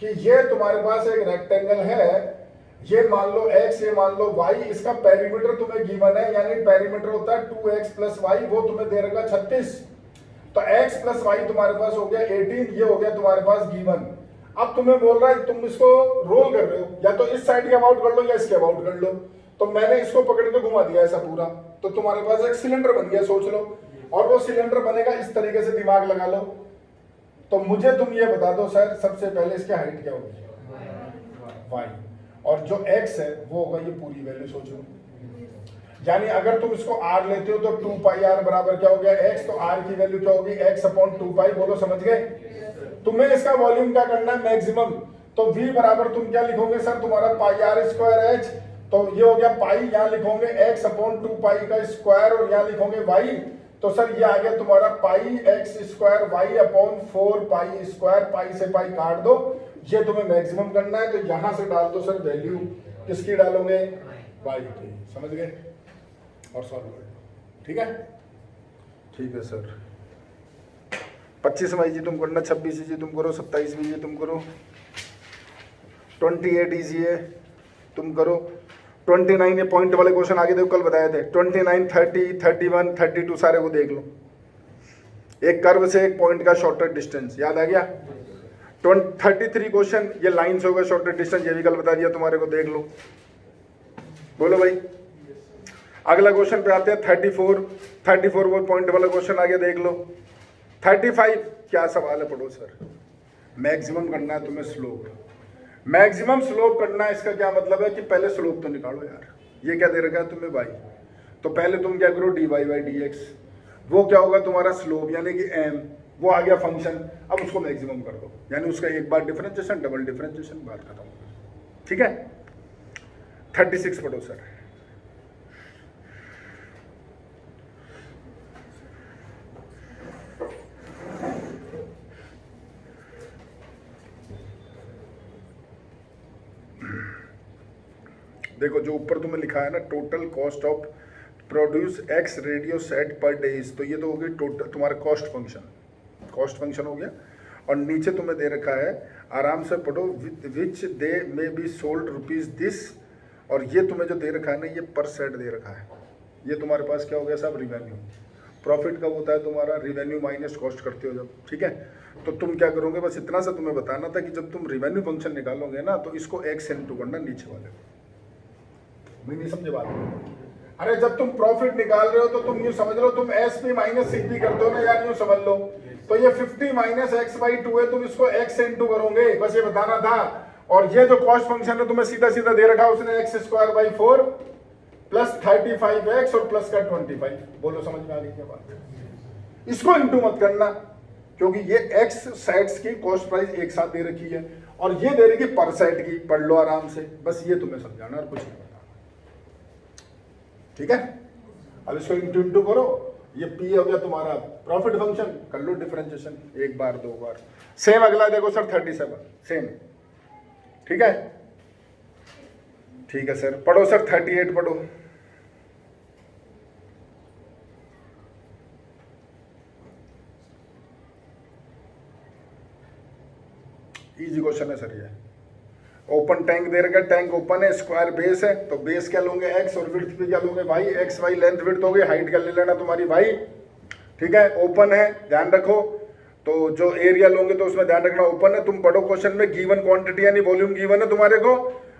कि ये तुम्हारे पास एक रेक्टेंगल है, ये मान लो x, ये मान लो y, इसका पेरीमीटर तुम्हें गिवन है, यानी पेरीमीटर होता है 2x + y, वो तुम्हें दे रखा 36, तो x + y तुम्हारे पास हो गया 18, ये हो गया तुम्हारे पास गिवन। अब तुम्हें बोल रहा है, तुम इसको रोल कर रहे हो, या तो इस साइड के अबाउट कर लो या इसके अबाउट कर लो, तो मैंने इसको पकड़ के घुमा दिया ऐसा पूरा, तो तुम्हारे पास एक सिलेंडर बन गया, सोच लो। और वो सिलेंडर बनेगा इस तरीके से, दिमाग लगा लो। तो मुझे तुम ये बता दो सर, सबसे पहले इसकी हाइट क्या होगी, y, और जो x है वो होगा ये पूरी वैल्यू, सोचो। यानी अगर तुम इसको r लेते हो तो 2πr बराबर क्या हो गया x, तो r की वैल्यू क्या होगी, x/2π, बोलो समझ गए। तुम्हें इसका वॉल्यूम क्या करना है, मैक्सिमम, तो v बराबर तुम क्या लिखोगे सर, तुम्हारा πr²h, तो ये हो गया पाई, यहाँ लिखोगे x/2π का स्क्वायर, और यहाँ लिखोगे y, तो सर ये आ गया तुम्हारा πx² y/4π², पाई से पाई काट दो, ये तुम्हें मैक्सिमम करना है, तो यहां से डाल दो सर वैल्यू, किसकी डालोगे, y की, समझ गए। और सॉल्व कर लो, ठीक है, ठीक है सर। 25 जी तुम करना, 26 जी तुम करो, 27 जी तुम करो, 28 इजी है तुम करो, 29 ये पॉइंट वाले क्वेश्चन आगे देखो, कल बताए थे। 29, 30, 31, 32 सारे को देख लो। एक कर्व से एक पॉइंट का शॉर्टर डिस्टेंस याद आ गया। 33 क्वेश्चन ये लाइन से होगा शॉर्टर डिस्टेंस, ये भी कल बता दिया तुम्हारे को, देख लो। बोलो भाई। अगला क्वेश्चन पे आते हैं 34 वो पॉइंट वाला क्वेश्चन आगे देख लो। 35 क्या सवाल है, पढ़ो सर। मैक्सिमम करना है तुम्हें स्लोप, मैक्सिमम स्लोप करना है। इसका क्या मतलब है कि पहले स्लोप तो निकालो यार। ये क्या दे रखा है तुम्हें भाई, तो पहले तुम क्या करो dy बाई dx, वो क्या होगा तुम्हारा स्लोप यानी कि m, वो आ गया फंक्शन। अब उसको मैक्सिमम कर दो, यानी उसका एक बार डिफरेंशिएशन, डबल डिफरेंशिएशन, बात खत्म हो गई। ठीक है, 36 पढ़ो सर। देखो जो ऊपर तुम्हें लिखा है ना, total cost of produce x radio set पर डेज, तो ये तो हो गई टोटल तुम्हारा कॉस्ट फंक्शन हो गया। और नीचे तुम्हें दे रखा है, आराम से पढ़ो, which they may be sold rupees this, और ये तुम्हें जो दे रखा है ना, ये पर सेट दे रखा है। ये तुम्हारे पास क्या हो गया साहब, रिवेन्यू। प्रॉफिट कब होता है तुम्हारा, रिवेन्यू माइनस कॉस्ट करते हो जब। ठीक है, तो तुम क्या करोगे, बस इतना सा तुम्हें बताना था कि जब तुम रिवेन्यू फंक्शन निकालोगे ना, तो इसको एक्स इनटू करना नीचे वाले को। मैं नहीं समझे बात। अरे जब तुम प्रॉफिट निकाल रहे हो तो तुम यूं समझ लो, तुम S P minus C P करते हो ना यार, यूं समझ लो। तो ये 50 माइनस एक्स बाई 2 है, तुम इसको एक्स इनटू करोगे, बस ये बताना था। और ये जो कॉस्ट फंक्शन है तुम्हें सीधा सीधा दे रखा, उसने x square by 4 plus 35x और प्लस का 25। बोलो समझ में आ गई क्या बात। इसको इंटू मत करना, क्योंकि ये एक्स सेट्स की कॉस्ट प्राइस एक साथ दे रखी है, और ये दे रखी पर सेट की। पढ़ लो आराम से, बस ये तुम्हें समझाना और कुछ नहीं बताना। ठीक है, अब इसको इंटू करो, ये पी हो गया तुम्हारा प्रॉफिट फंक्शन, कर लो डिफरेंशिएशन, एक बार दो बार। सेम अगला देखो सर 37 सेम। ठीक है, ठीक है सर। पढ़ो सर 38 पढ़ो। इजी क्वेश्चन है सर ये। ओपन टैंक दे रखा है, टैंक ओपन है, स्क्वायर बेस है, तो बेस क्या लोगे एक्स और विड्थ पे क्या लोगे y. X y length width हो गई, हाइट क्या ले लेना तुम्हारी वाई। ठीक है, ओपन है, ध्यान रखो। तो जो एरिया लोगे तो उसमें ध्यान रखना ओपन है। तुम पढ़ो क्वेश्चन में, गिवन क्वांटिटी यानी वॉल्यूम गिवन है तुम्हारे को,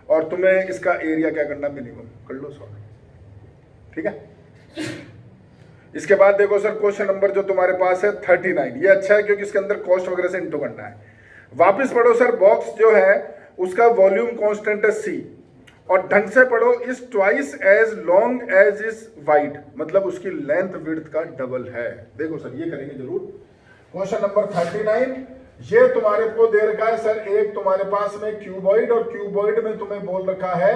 और तुम्हें इसका एरिया क्या करना मिनिमम कर लो सॉल्व। ठीक है, इसके बाद देखो सर क्वेश्चन नंबर जो तुम्हारे पास है 39। ये अच्छा है क्योंकि इसके अंदर कॉस्ट वगैरह से इंटू करना है। वापिस पढ़ो सर, बॉक्स जो है उसका वॉल्यूम कांस्टेंट है सी, और ढंग से पढ़ो, is twice as long as is wide, मतलब उसकी लेंथ विड्थ का डबल है। देखो सर ये करेंगे जरूर। क्वेश्चन नंबर 39 ये तुम्हारे को दे रखा है सर, एक तुम्हारे पास में क्यूबॉइड, और क्यूबॉइड में तुम्हें बोल रखा है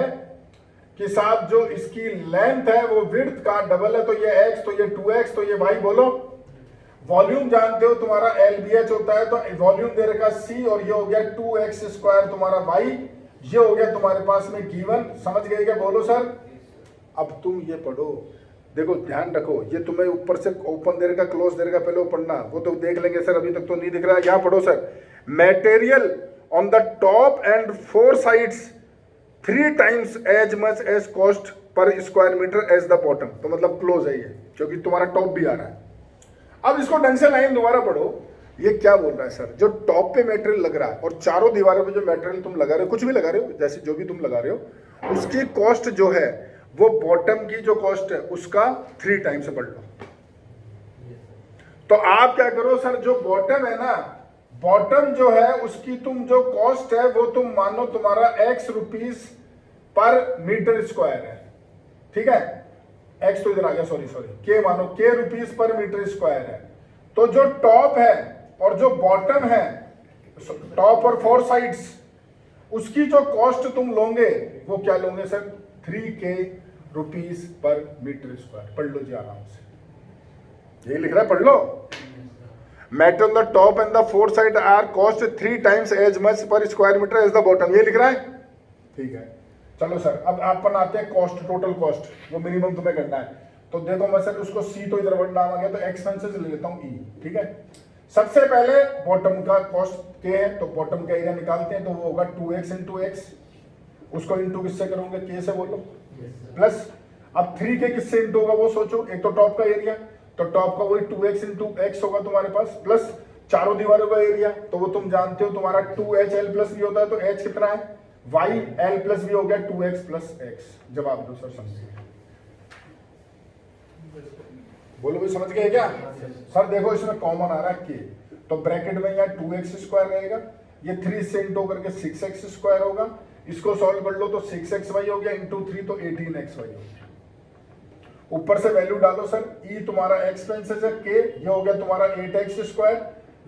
कि साहब जो इसकी लेंथ है वो विड्थ का डबल है, तो ये x, तो ये 2x, तो ये y। बोलो वॉल्यूम जानते हो तुम्हारा LBH होता है, तो वॉल्यूम दे रखा C, और ये हो गया 2x स्क्वायर तुम्हारा y, ये हो गया तुम्हारे पास में गिवन। समझ गए क्या, बोलो सर। अब तुम ये पढ़ो, देखो ध्यान रखो, ये तुम्हें ऊपर से ओपन दे रखा, क्लोज दे रखा, पहले वो पढ़ना, वो तो देख लेंगे सर, अभी तक तो नहीं दिख रहा है। यहाँ पढ़ो sir, material on the top and 4 sides 3 times as much as cost per square metre as the bottom, तो मतलब क्लोज है ये, क्योंकि तुम्हारा टॉप भी आ रहा है। अब इसको ढंग से लाइन दोबारा पढ़ो, ये क्या बोल रहा है सर, जो टॉप पे मटेरियल लग रहा है और चारों दीवारों पे जो मटेरियल तुम लगा रहे हो, कुछ भी लगा रहे हो, जैसे जो भी तुम लगा रहे हो, उसकी कॉस्ट जो है वो बॉटम की जो कॉस्ट है उसका 3 टाइम्स से बढ़ लो। तो आप क्या करो सर, जो बॉटम है ना, बॉटम जो है उसकी तुम जो कॉस्ट है वो तुम मानो तुम्हारा x रुपीस पर मीटर स्क्वायर है। ठीक है, x तो इधर आ गया, सॉरी k मानो k रुपीस पर मीटर स्क्वायर है। तो जो टॉप है और जो बॉटम है, टॉप और 4 साइड्स, उसकी जो कॉस्ट तुम लोगे वो क्या लोगे सर, 3k रुपीस पर मीटर स्क्वायर। पढ़ लो जी आराम से, ये लिख रहा है, पढ़ लो। Metal on the top and the 4 side are cost 3 times as much per square metre as the bottom, ये लिख रहा है। ठीक है, चलो सर अब अपन आते हैं कॉस्ट, टोटल कॉस्ट, वो मिनिमम तुम्हें करना है। तो देखो मैं सर उसको सी तो इधर वर्ड नाम आ गया, तो एक्सपेंसेस ले लेता हूँ ई, ठीक है। सबसे पहले बॉटम का कॉस्ट के है, तो बॉटम का एरिया निकालते हैं, तो वो होगा 2x इंटू एक्स, उसको इंटू किससे करोगे, के से बोलो, प्लस अब 3 के किससे इंटू होगा वो सोचो। एक तो टॉप का एरिया, तो टॉप का वही 2x इंटू एक्स होगा तुम्हारे पास, प्लस चारों दीवारों का एरिया, तो वो तुम जानते हो तुम्हारा 2h l प्लस भी होता है, तो h कितना है, y l प्लस भी हो गया 2x प्लस x। जवाब दो सर, समझिए, बोलो भाई समझ गए क्या। सर देखो इसमें कॉमन आ रहा है के, तो ब्रैकेट में यहाँ 2x स्क्वायर रहेगा, ये 3 से इंटू करके 6x स्क्वायर होगा, इसको सॉल्व कर लो तो 6xy हो गया, इंटू 3 तो 18xy हो गया। ऊपर से वैल्यू डालो सर, ई तुम्हारा एक्सपेंसेस है, के ये हो गया तुम्हारा 8x स्क्वायर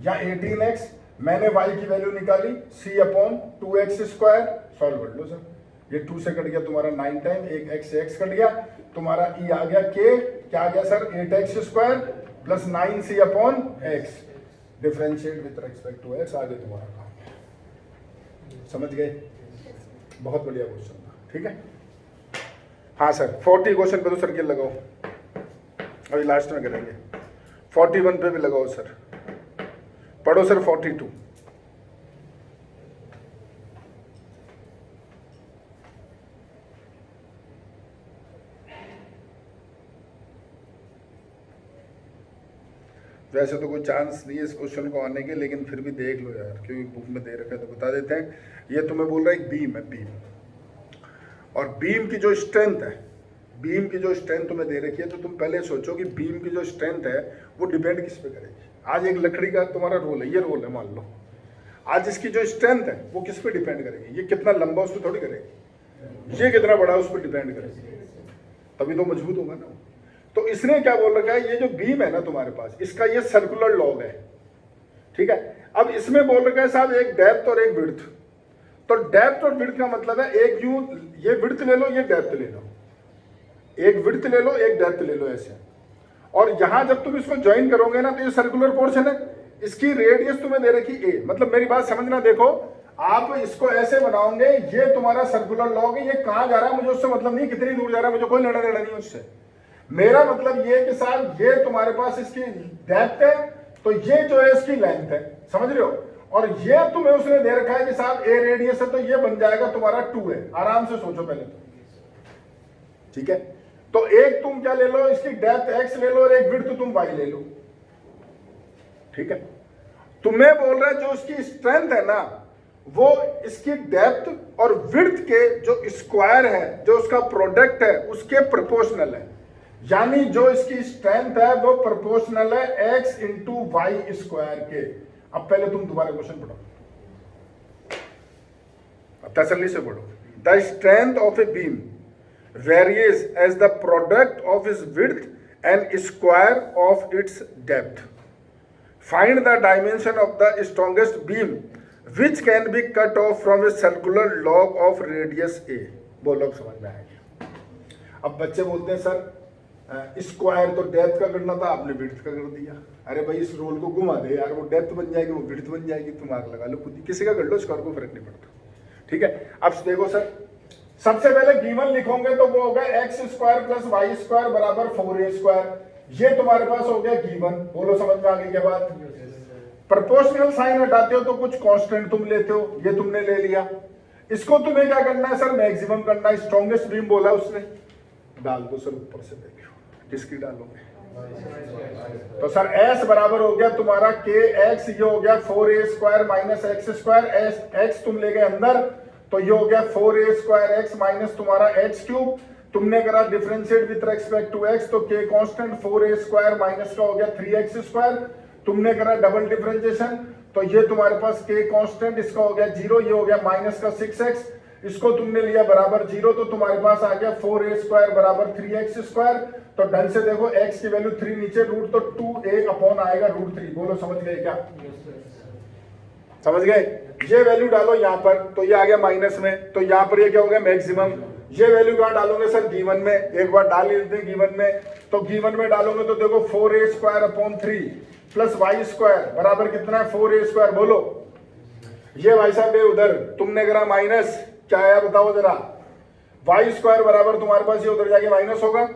या 18x, मैंने y की वैल्यू निकाली c upon 2x square, solve कर लो सर, ये 2 से कट गया तुम्हारा 9 टाइम, एक x से x कट गया, तुम्हारा e आ गया k, क्या आ गया sir 8x square plus 9c upon x, differentiate with respect to x, आगे तुम्हारा काम। समझ गए, बहुत बढ़िया क्वेश्चन था, ठीक है। हाँ सर 40 क्वेश्चन पे तो सर्किल लगाओ, अभी लास्ट में करेंगे। 41 पे भी लगाओ सर, पढ़ो सर 42। वैसे तो कोई चांस नहीं है इस क्वेश्चन को आने के, लेकिन फिर भी देख लो यार, क्योंकि बुक में दे रखा है तो बता देते हैं। ये तुम्हें बोल रहा है एक बीम है, बीम, और बीम की जो स्ट्रेंथ है, बीम की जो स्ट्रेंथ तुम्हें दे रखी है, तो तुम पहले सोचो कि बीम की जो स्ट्रेंथ है वो डिपेंड किस पे करेगी। आज एक लकड़ी का तुम्हारा रोल है, ये रोल है मान लो, आज इसकी जो स्ट्रेंथ है वो किस पे डिपेंड करेगी, ये कितना लंबा उस पर थोड़ी करेगी, ये कितना बड़ा उस पर डिपेंड करेगी, तभी तो मजबूत होगा ना। तो इसने क्या बोल रखा है, ये जो बीम है ना तुम्हारे पास, इसका ये सर्कुलर लॉग है, ठीक है। अब इसमें बोल रखा है साहब एक डेप्थ और एक विड्थ, तो डेप्थ और विड्थ का मतलब है एक यूं ये विड्थ ले लो, ये डेप्थ ले लो, एक विड्थ ले लो, एक डेप्थ ले लो, ऐसे। और यहां जब तुम इसको ज्वाइन करोगे ना, तो ये सर्कुलर पोर्शन है, इसकी रेडियस तुम्हें दे रखी ए, मतलब मेरी बात समझना, देखो आप इसको ऐसे बनाओगे, ये तुम्हारा सर्कुलर लॉग है, ये कहां जा रहा है मुझे उससे मतलब नहीं, कितनी दूर जा रहा है मुझे कोई लेना देना नहीं उससे, मेरा मतलब ये कि साहब ये तुम्हारे पास इसकी डेप्थ है, तो ये जो है इसकी लेंथ है, समझ रहे हो, और ये तुम्हें उसने दे रखा है कि साहब ए रेडियस है, तो ये बन जाएगा तुम्हारा 2 है, आराम से सोचो पहले तो, ठीक है। तो एक तुम क्या ले लो, इसकी डेप्थ x ले लो, और एक विड्थ तुम y ले लो, ठीक है। तुम्हें बोल रहा है जो इसकी स्ट्रेंथ है ना, वो इसकी डेप्थ और विड्थ के जो स्क्वायर है, जो उसका प्रोडक्ट है, उसके प्रोपोर्शनल है, यानी जो इसकी स्ट्रेंथ है वो प्रोपोर्शनल है x इंटू वाई स्क्वायर के। अब पहले तुम दोबारा क्वेश्चन पढ़ो, तसल्ली से पढ़ो। The strength of a beam varies as the product of its width and square of its depth. Find the dimension of the strongest beam which can be cut off from a circular log of radius a. बोलो अब समझ में आएगा। अब बच्चे बोलते हैं सर स्क्वायर तो डेप्थ का करना था, आपने विड्थ का कर दिया। अरे भाई इस रोल को घुमा दे यार, वो डेप्थ बन जाएगी, वो विड्थ बन जाएगी, तुम आग लगा लो खुद, किसी का कर लो, स्क्वायर को फर्क नहीं पड़ता, ठीक है। अब देखो सर, सबसे पहले गिवन लिखोगे तो वो होगा x square plus Y square बराबर 4a स्क्वायर, ये तुम्हारे पास हो गया गिवन। बोलो समझ में आ गई क्या बात। प्रोपोर्शनल साइन हटाते हो तो कुछ कांस्टेंट तुम लेते हो, ये तुमने ले लिया। इसको तुम्हें क्या करना है सर, मैक्सिमम करना है। स्ट्रॉन्गेस्ट बीम बोला उसने, डाल दो सर ऊपर से, देखो किसकी डालोगे, तो सर s बराबर हो गया तुम्हारा के एक्स, ये हो गया 4a square minus x square, x तुम ले गए अंदर, तो ये हो गया 4a स्क्वायर एक्स माइनस तुम्हारा एक्स क्यूब, तुमने करा differentiate with respect to x, तो k constant 4a square minus का हो गया 3x स्क्वायर, तुमने करा डबल डिफरेंशिएशन, तो ये तुम्हारे पास k कांस्टेंट, इसका हो गया 0, ये हो गया माइनस का 6x, इसको तुमने लिया बराबर 0, तो तुम्हारे पास आ गया 4a स्क्वायर बराबर 3x स्क्वायर। तो ढंग से देखो x की वैल्यू 3 नीचे रूट, तो 2a अपॉन आएगा रूट 3। बोलो समझ गए क्या, समझ गए। ये वैल्यू डालो यहाँ पर, तो ये आ गया माइनस में, तो यहाँ पर ये क्या हो गया मैक्सिमम। ये वैल्यू कहाँ डालोगे सर, गिवन में, एक बार डाल लेते हैं गिवन में, तो गिवन में डालोगे तो देखो 4a square upon 3 plus Y square बराबर कितना है 4a स्क्वायर। बोलो ये भाई साहब उधर तुमने करा माइनस, क्या आया बताओ जरा, वाई स्क्वायर बराबर तुम्हारे पास ये उधर जाके माइनस होगा,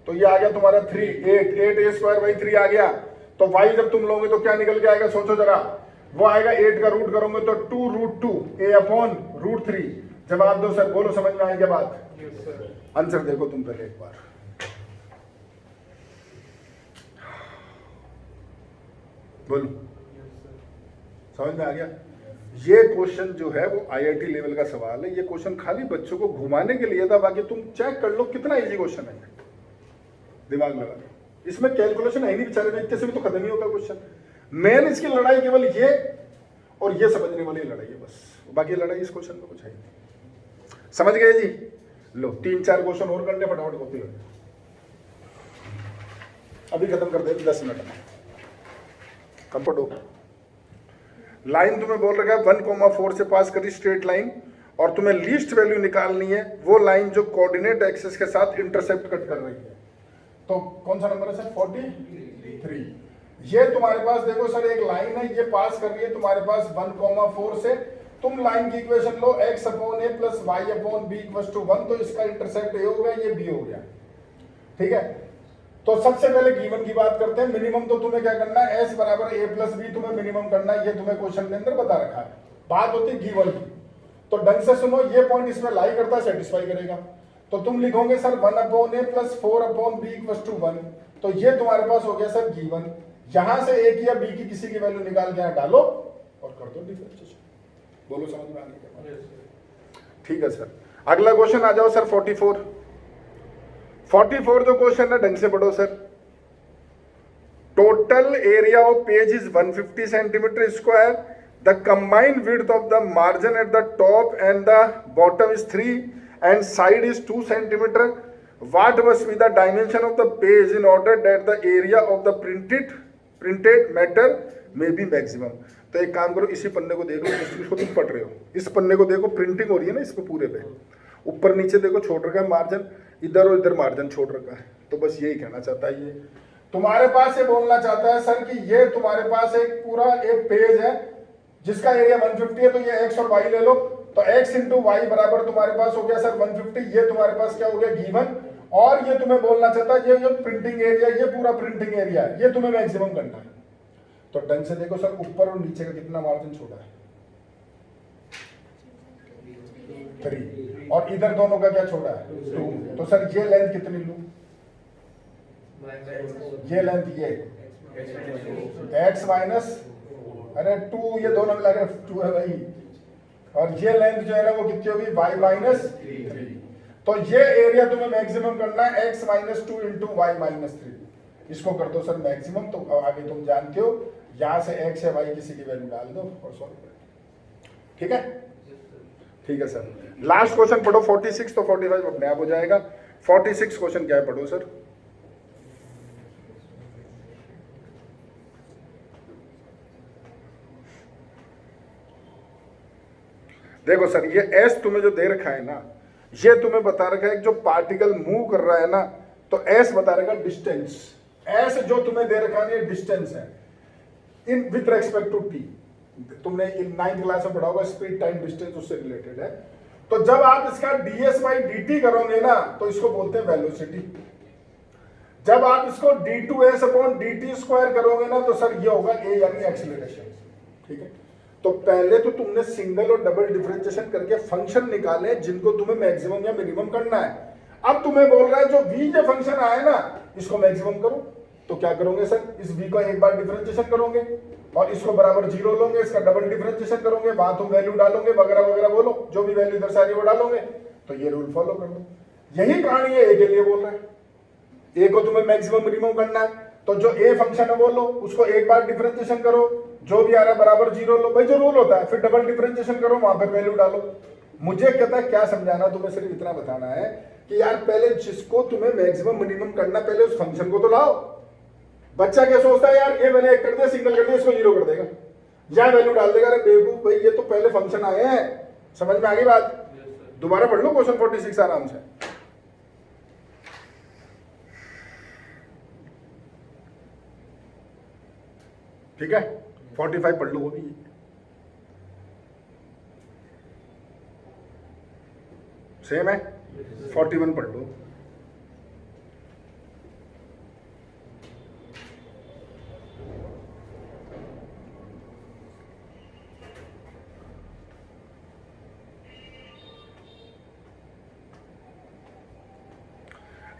तो ये आ गया तुम्हारा 3 8 8 a स्क्वायर बाई 3 आ गया। तो y जब तुम लोगे तो क्या निकल के आएगा, सोचो जरा, वो आएगा 8 का रूट करोगे तो 2√2 a अपॉन √3। जवाब दो सर, बोलो समझ में आई क्या बात? आंसर देखो तुम पहले एक बार, बोलो समझ में आ गया? ये क्वेश्चन जो है वो आईआईटी लेवल का सवाल है। ये क्वेश्चन खाली बच्चों को घुमाने के लिए था, बाकी तुम चेक कर लो कितना इजी क्वेश्चन है, दिमाग लगा लो। इसमें कैलकुलेशन है नहीं, बेचारे व्यक्ति से भी तो खत्म ही होगा क्वेश्चन। मेन इसकी लड़ाई केवल ये और ये समझने वाली लड़ाई है बस, बाकी लड़ाई इस क्वेश्चन में कुछ है नहीं। समझ गए जी? लो 3-4 क्वेश्चन और करने, फटाफट कॉपी कर, अभी खत्म कर दे 10 मिनट में। कब पढ़ो? लाइन तुम्हें बोल रखा है 1,4 से पास करी स्ट्रेट लाइन, और तुम्हें लीस्ट वैल्यू निकालनी है वो लाइन जो कोऑर्डिनेट एक्सिस के साथ इंटरसेप्ट कट कर रही है। तो कौन सा नंबर है सर? 43। ये तुम्हारे पास देखो सर एक लाइन है, ये पास कर रही है तुम्हारे पास 1,4 से। तुम लाइन की इक्वेशन लो x upon a plus y upon b equal to 1, तो इसका इंटरसेप्ट a हो गया, ये b हो गया, ठीक है। तो सबसे पहले गिवन की बात करते हैं। मिनिमम तो तुम्हें क्या करना है, s बराबर a प्लस बी तुम्हें मिनिमम करना है, ये तुम्हें क्वेश्चन के अंदर बता रखा है। बात होती है गिवन की, तो ढंग से सुनो, ये पॉइंट इसमें लाई करता है, सेटिस्फाई करेगा। तो तुम लिखोगे sir 1 upon a plus 4 upon b equal to 1, तो ये तुम्हारे पास हो गया सर गिवन। यहां से a की या b की किसी की वैल्यू निकाल के यहां डालो और कर दो डिफरेंशिएशन। बोलो समझ में आ गया? ठीक है सर। अगला क्वेश्चन आ जाओ सर 44। 44 जो क्वेश्चन है ढंग से पढ़ो sir. Total area of page is 150 centimetre square, the combined width of the margin at the top and the bottom is 3 and side is 2 centimeter. What must be the dimension of the page in order that the area of the printed matter may be maximum? तो एक काम करो, इसी पन्ने को देख लो जिसको तुम पढ़ रहे हो, इस पन्ने को देखो, प्रिंटिंग हो रही है ना इसको पूरे पे, ऊपर नीचे देखो छोड़ रखा है मार्जिन, इधर और इधर मार्जिन छोड़ रखा है। तो बस यही कहना चाहता है, ये तुम्हारे पास ये बोलना चाहता है सर कि ये तुम्हारे पास एक पूरा एक पेज है जिसका एरिया 150 है, तो ये x और y ले लो, तो x इंटू वाई बराबर तुम्हारे पास हो गया सर 150। ये तुम्हारे पास क्या हो गया गिवन, और ये तुम्हें बोलना चाहता है ये जो प्रिंटिंग एरिया, ये पूरा प्रिंटिंग एरिया है, ये तुम्हें मैक्सिमम करना है। तो ढंग से देखो सर, ऊपर और नीचे का कितना मार्जिन छोड़ा है, 3, और इधर दोनों का क्या छोड़ा है, 2। तो सर ये लेंथ कितनी लूं, ये लेंथ ये x माइनस, अरे 2, ये दोनों मिला के 2 है भाई, और ये लेंथ जो है ना वो कितनी होगी, y माइनस 3। तो ये एरिया तुम्हें मैक्सिमम करना है x minus 2 into y minus 3। इसको कर दो सर मैक्सिमम। तो आगे तुम जानते हो, यहां से x या y किसी की वैल्यू डाल दो और सॉल्व कर, ठीक है? ठीक है सर। लास्ट क्वेश्चन पढ़ो 46, तो 45 अपने आप हो जाएगा। 46 क्वेश्चन क्या है, पढ़ो सर। देखो सर, ये S तुम्हें जो दे रखा है ना, ये तुम्हें बता रखा है जो पार्टिकल मूव कर रहा है ना, तो S बता रखा डिस्टेंस। S जो तुम्हें दे रखा है ये डिस्टेंस है in with respect to t। तुमने इन 9th क्लास में पढ़ा होगा, स्पीड टाइम डिस्टेंस उससे रिलेटेड है। तो जब आप इसका ds बाई dt करोगे ना, तो इसको बोलते हैं वेलोसिटी। जब आप इसको d2s अपॉन dt स्क्वायर करोगे ना, तो सर ये होगा a यानी एक्सीलरेशन, ठीक है? तो पहले तो तुमने सिंगल और डबल डिफरेंशिएशन करके फंक्शन निकाले जिनको तुम्हें मैक्सिमम या मिनिमम करना है। अब तुम्हें बोल रहा है जो v जो फंक्शन आया ना, इसको मैक्सिमम करो। तो क्या करोगे सर, इस v का एक बार डिफरेंशिएशन करोगे और इसको बराबर 0 लोगे, इसका डबल डिफरेंशिएशन करोगे, वहां तुम वैल्यू डालोगे, वगैरह वगैरह बोलो, जो भी वैल्यू इधर सारी वो डालोगे, तो ये रूल फॉलो कर लो। यही कहानी है a के लिए बोल रहा है। a को तुम्हें मैक्सिमम मिनिमम करना है, तो जो a फंक्शन है वो लो, उसको एक बार डिफरेंशिएशन करो, जो भी आ रहा है बराबर 0 लो, भाई जो रूल होता है, फिर डबल डिफरेंशिएशन करो, वहां पर वैल्यू डालो। मुझे कहता है क्या समझाना, तुम्हें सिर्फ इतना बताना है कि यार पहले जिसको तुम्हें मैक्सिमम मिनिमम करना, पहले उस फंक्शन को तो लाओ। बच्चा क्या सोचता है, यार ये मैंने एक कर दिया, सिंगल कर दिया, इसको 0 कर देगा, या वैल्यू डाल देगा। अरे बेवकूफ भाई, ये तो पहले फंक्शन आए हैं। समझ में आ गई बात? दोबारा पढ़ लो क्वेश्चन 46 आराम से। ठीक है, 45 पढ़ लो, वो भी सेम है। 41 पढ़ लो।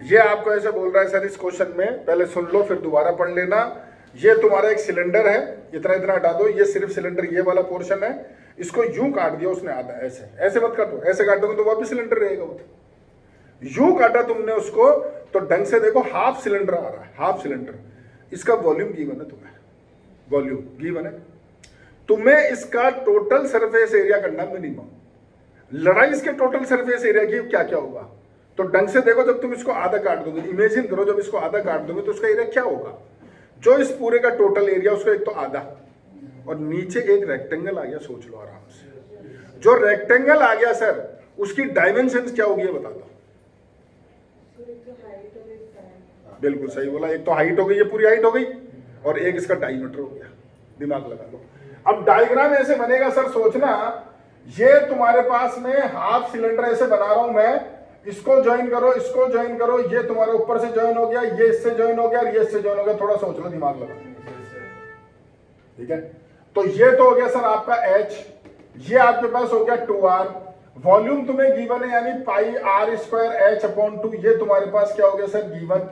ये आपको ऐसे बोल रहा है सर इस क्वेश्चन में, पहले सुन लो फिर दोबारा पढ़ लेना। ये तुम्हारा एक सिलेंडर है, इतना इतना हटा दो, ये सिर्फ सिलेंडर ये वाला पोर्शन है, इसको यूं काट दिया उसने आधा, ऐसे ऐसे मत काटो, ऐसे काटोगे तो वापस सिलेंडर रहेगा वो। यूं काटा तुमने उसको तो ढंग से देखो हाफ सिलेंडर आ रहा है, हाफ सिलेंडर। इसका वॉल्यूम गिवन है तुम्हें, वॉल्यूम गिवन है तुम्हें, इसका टोटल सरफेस एरिया करना मिनिमम। लड़ाई इसके टोटल सरफेस एरिया की क्या क्या होगा, तो ढंग से देखो, जब तुम इसको आधा काट दोगे, इमेजिन करो जब इसको आधा काट दोगे तो उसका एरिया क्या होगा, जो इस पूरे का टोटल एरिया उसका एक तो आधा, और नीचे एक रेक्टेंगल आ गया, सोच लो आराम से। जो रेक्टेंगल आ गया सर उसकी डायमेंशन क्या होगी ये बता दो। बिल्कुल सही बोला, एक तो हाइट हो गई, ये पूरी हाइट हो गई, और एक इसका डायमीटर हो गया, दिमाग लगा लो। अब डायग्राम ऐसे बनेगा सर, सोचना ये तुम्हारे पास में हाफ सिलेंडर ऐसे बना रहा हूं मैं, इसको ज्वाइन करो, इसको ज्वाइन करो, ये तुम्हारे ऊपर से ज्वाइन हो गया, ये इससे ज्वाइन हो गया और ये इससे ज्वाइन हो गया, थोड़ा सोच लो, दिमाग लगा, ठीक है। तो ये तो हो गया सर आपका H, ये आपके पास हो गया 2R, वॉल्यूम तुम्हें गिवन है यानी पाई R स्क्वायर H/2, ये तुम्हारे पास क्या हो गया सर गिवन,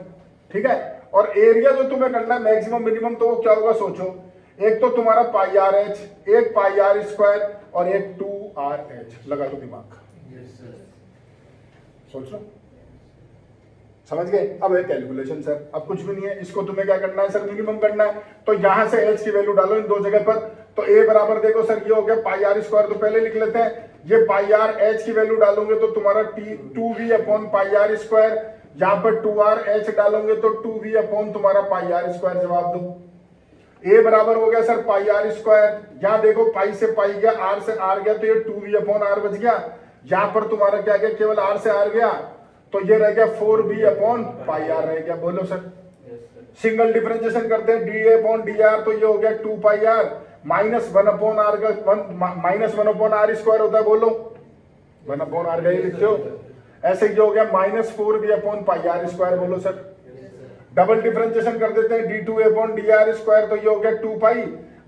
ठीक है। और एरिया जो तुम्हें करना है मैक्सिमम मिनिमम, तो वो क्या होगा सोचो, एक तो तुम्हारा पाई RH, एक पाई R स्क्वायर और एक 2RH, लगा दो दिमाग, सोच लो, समझ गए। अब है कैलकुलेशन सर, अब कुछ भी नहीं है, इसको तुम्हें क्या करना है सर मिनिमम करना है, तो यहां से H की वैल्यू डालो इन दो जगह पर, तो A बराबर देखो सर ये हो गया पाई R स्क्वायर, तो पहले लिख लेते हैं, ये पाई R H की वैल्यू डालोगे तो तुम्हारा 2V upon pi R square, यहाँ पर 2R H डालोगे तो 2V अपॉन तुम्हारा पाई R स्क्वायर, जवाब दो। A बराबर हो गया सर पाई R स्क्वायर, यहाँ देखो पाई से पाई गया, R से R गया, तो ये 2V अपॉन R बच गया, यहाँ पर तुम्हारा क्या गया, केवल R से R गया, तो ये रह गया 4V अपॉन पाई R रह गया, बोलो सर। सिंगल डिफरेंशिएशन करते हैं dA अपॉन dR, तो ये हो गया 2 पाई R माइनस 1 अपॉन R का माइनस 1 अपॉन R स्क्वायर होता है, बोलो 1 अपॉन R का ये लिखते हो, ऐसे ये हो गया minus 4V upon pi R square, बोलो सर। डबल डिफरेंशिएशन कर देते हैं d2 अपॉन dR स्क्वायर, तो ये हो गया 2 पाई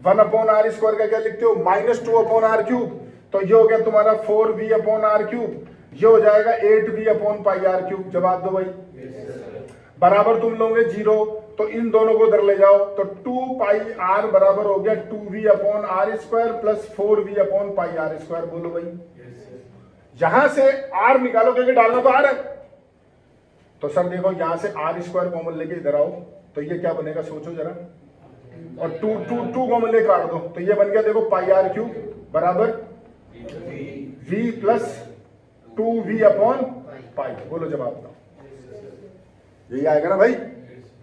1 अपॉन R स्क्वायर का क्या लिखते हो माइनस 2 अपॉन R क्यूब, तो ये हो गया तुम्हारा 4V अपॉन R क्यूब, ये हो जाएगा 8V upon pi R cube, जवाब दो भाई। बराबर तुम लोगे 0, तो इन दोनों को इधर ले जाओ, तो 2 पाई R बराबर हो गया 2V upon R square plus 4V upon pi R square, बोलो भाई। यहां से R निकालो क्योंकि डालना तो R है, तो सर देखो यहां से R स्क्वायर कॉमन लेके इधर आओ, तो ये क्या बनेगा सोचो जरा, और 2 कॉमन लेके काट दो, तो ये बन गया देखो पाई R क्यूब बराबर V plus 2V upon pi, बोलो जवाब दो, यही आएगा ना भाई,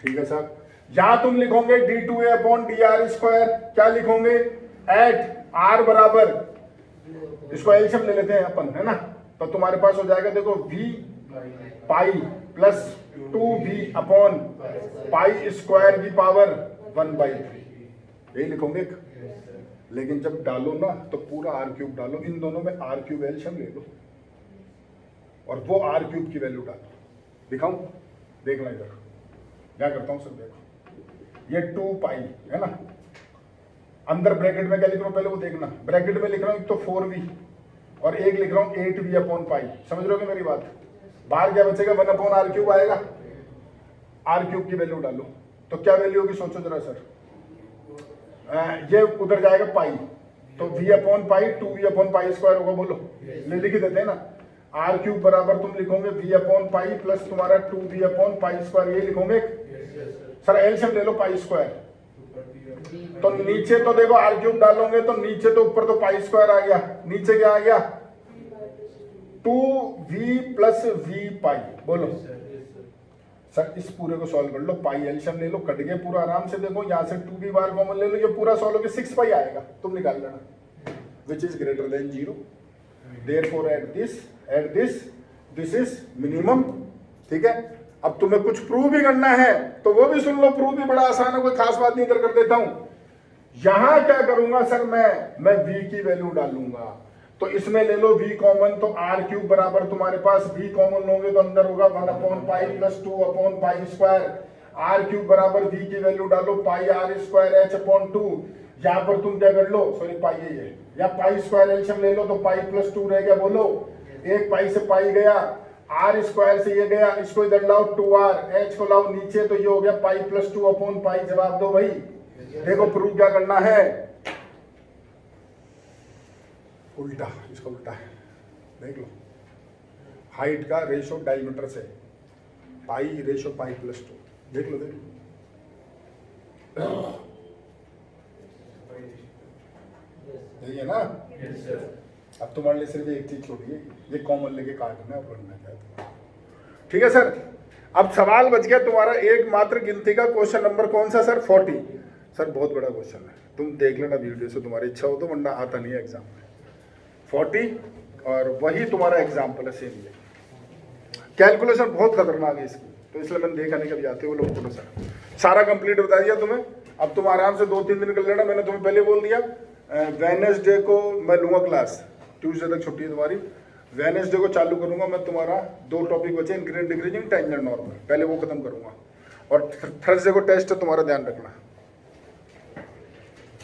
ठीक है सर। यहां तुम लिखोगे d2a अपॉन dr स्क्वायर, क्या लिखोगे एट R बराबर, इसको एलसीएम ले लेते हैं अपन, है ना, तो तुम्हारे पास हो जाएगा देखो V pi plus 2V upon pi square की पावर 1/3, यही लिखोगे। लेकिन जब डालो ना तो पूरा R क्यूब डालो, इन दोनों में R क्यूब एलसीएम ले लो और वो R क्यूब की वैल्यू डालो, दिखाऊं, देखना इधर क्या करता हूं सर, देखो ये 2 पाई है ना, अंदर ब्रैकेट में क्या लिख रहा हूं पहले वो देखना, ब्रैकेट में लिख रहा हूं एक तो 4V और एक लिख रहा हूं 8V अपॉन पाई, समझ रहे हो मेरी बात। बाहर क्या बचेगा 1 अपॉन R क्यूब आएगा, R क्यूब की वैल्यू डालो, तो क्या वैल्यू होगी सोचो जरा सर, ये उधर जाएगा पाई, तो V upon pi 2V upon pi square होगा, बोलो लिख देते हैं ना, R क्यूब बराबर तुम लिखोगे V अपॉन पाई प्लस तुम्हारा 2V अपॉन पाई स्क्वायर, ये लिखोगे सर, एलसीएम ले लो पाई स्क्वायर, तो नीचे तो देखो R क्यूब डालोगे तो नीचे तो ऊपर तो पाई स्क्वायर आ गया, नीचे क्या आ गया 2V प्लस V पाई, बोलो सर। इस पूरे को सॉल्व कर लो, पाई एलसीएम ले लो, कट गए पूरा आराम से, देखो यहाँ से 2V बार कॉमन ले लो, ये पूरा सॉल्व होकर 6 पाई आएगा, तुम निकाल लेना, विच is greater than 0, therefore at this is minimum, ठीक है। अब तुम्हें कुछ प्रूव भी करना है तो वो भी सुन लो, प्रूव भी बड़ा आसान है, कोई खास बात नहीं कर देता हूं। यहां क्या करूंगा सर, मैं V की वैल्यू डालूंगा, तो इसमें ले लो V कॉमन, तो R क्यूब बराबर तुम्हारे पास V कॉमन लोगे तो अंदर होगा 1 upon pi plus 2 upon pi square, R cube बराबर V की वैल्यू डालो पाई R स्क्वायर H अपॉन 2, यहाँ पर तुम क्या कर लो, सॉरी पाई है या पाई स्क्वायर एलसीएम ले लो, तो पाई प्लस 2 रह गया, बोलो एक पाई से पाई गया, आर स्क्वायर से ये गया, इसको इधर लाओ 2r, h को लाओ नीचे तो ये हो गया पाई प्लस 2 अपॉन पाई। जवाब दो भाई। देखो प्रूव क्या करना है, उल्टा, इसका उल्टा है, देख लो। हाइट का रेशो डायमीटर से, पाई रेशो पाई प्लस 2, देख लो देख लो। यही है ना? अब तुम्हारे लिए सिर्फ एक चीज छोड़िए, ये कॉमन लेके काटना है और बनना क्या। ठीक है सर। अब सवाल बच गया तुम्हारा एक मात्र गिनती का। क्वेश्चन नंबर कौन सा सर? 40। सर बहुत बड़ा क्वेश्चन है, तुम देख लेना वीडियो से, तुम्हारी इच्छा हो तो, वरना आता नहीं है एग्जाम में। 40 और वही तुम्हारा एग्जाम्पल है सेम। ये कैलकुलेशन बहुत खतरनाक है इसकी, तो इसलिए मैंने देखा नहीं कभी आते वो लोग। बोलो सर सारा कंप्लीट बता दिया तुम्हें, अब तुम आराम से 2-3 दिन कर लेना। मैंने तुम्हें पहले बोल दिया वेडनेसडे को मैं लूँगा क्लास, ट्यूसडे तक छुट्टी है तुम्हारी। वेडनेसडे को चालू करूंगा मैं तुम्हारा 2 टॉपिक बचे, इंक्रीजिंग डिक्रीजिंग, टेंजेंट नॉर्मल, पहले वो खत्म करूंगा। और थर्सडे को टेस्ट है तुम्हारा, ध्यान रखना।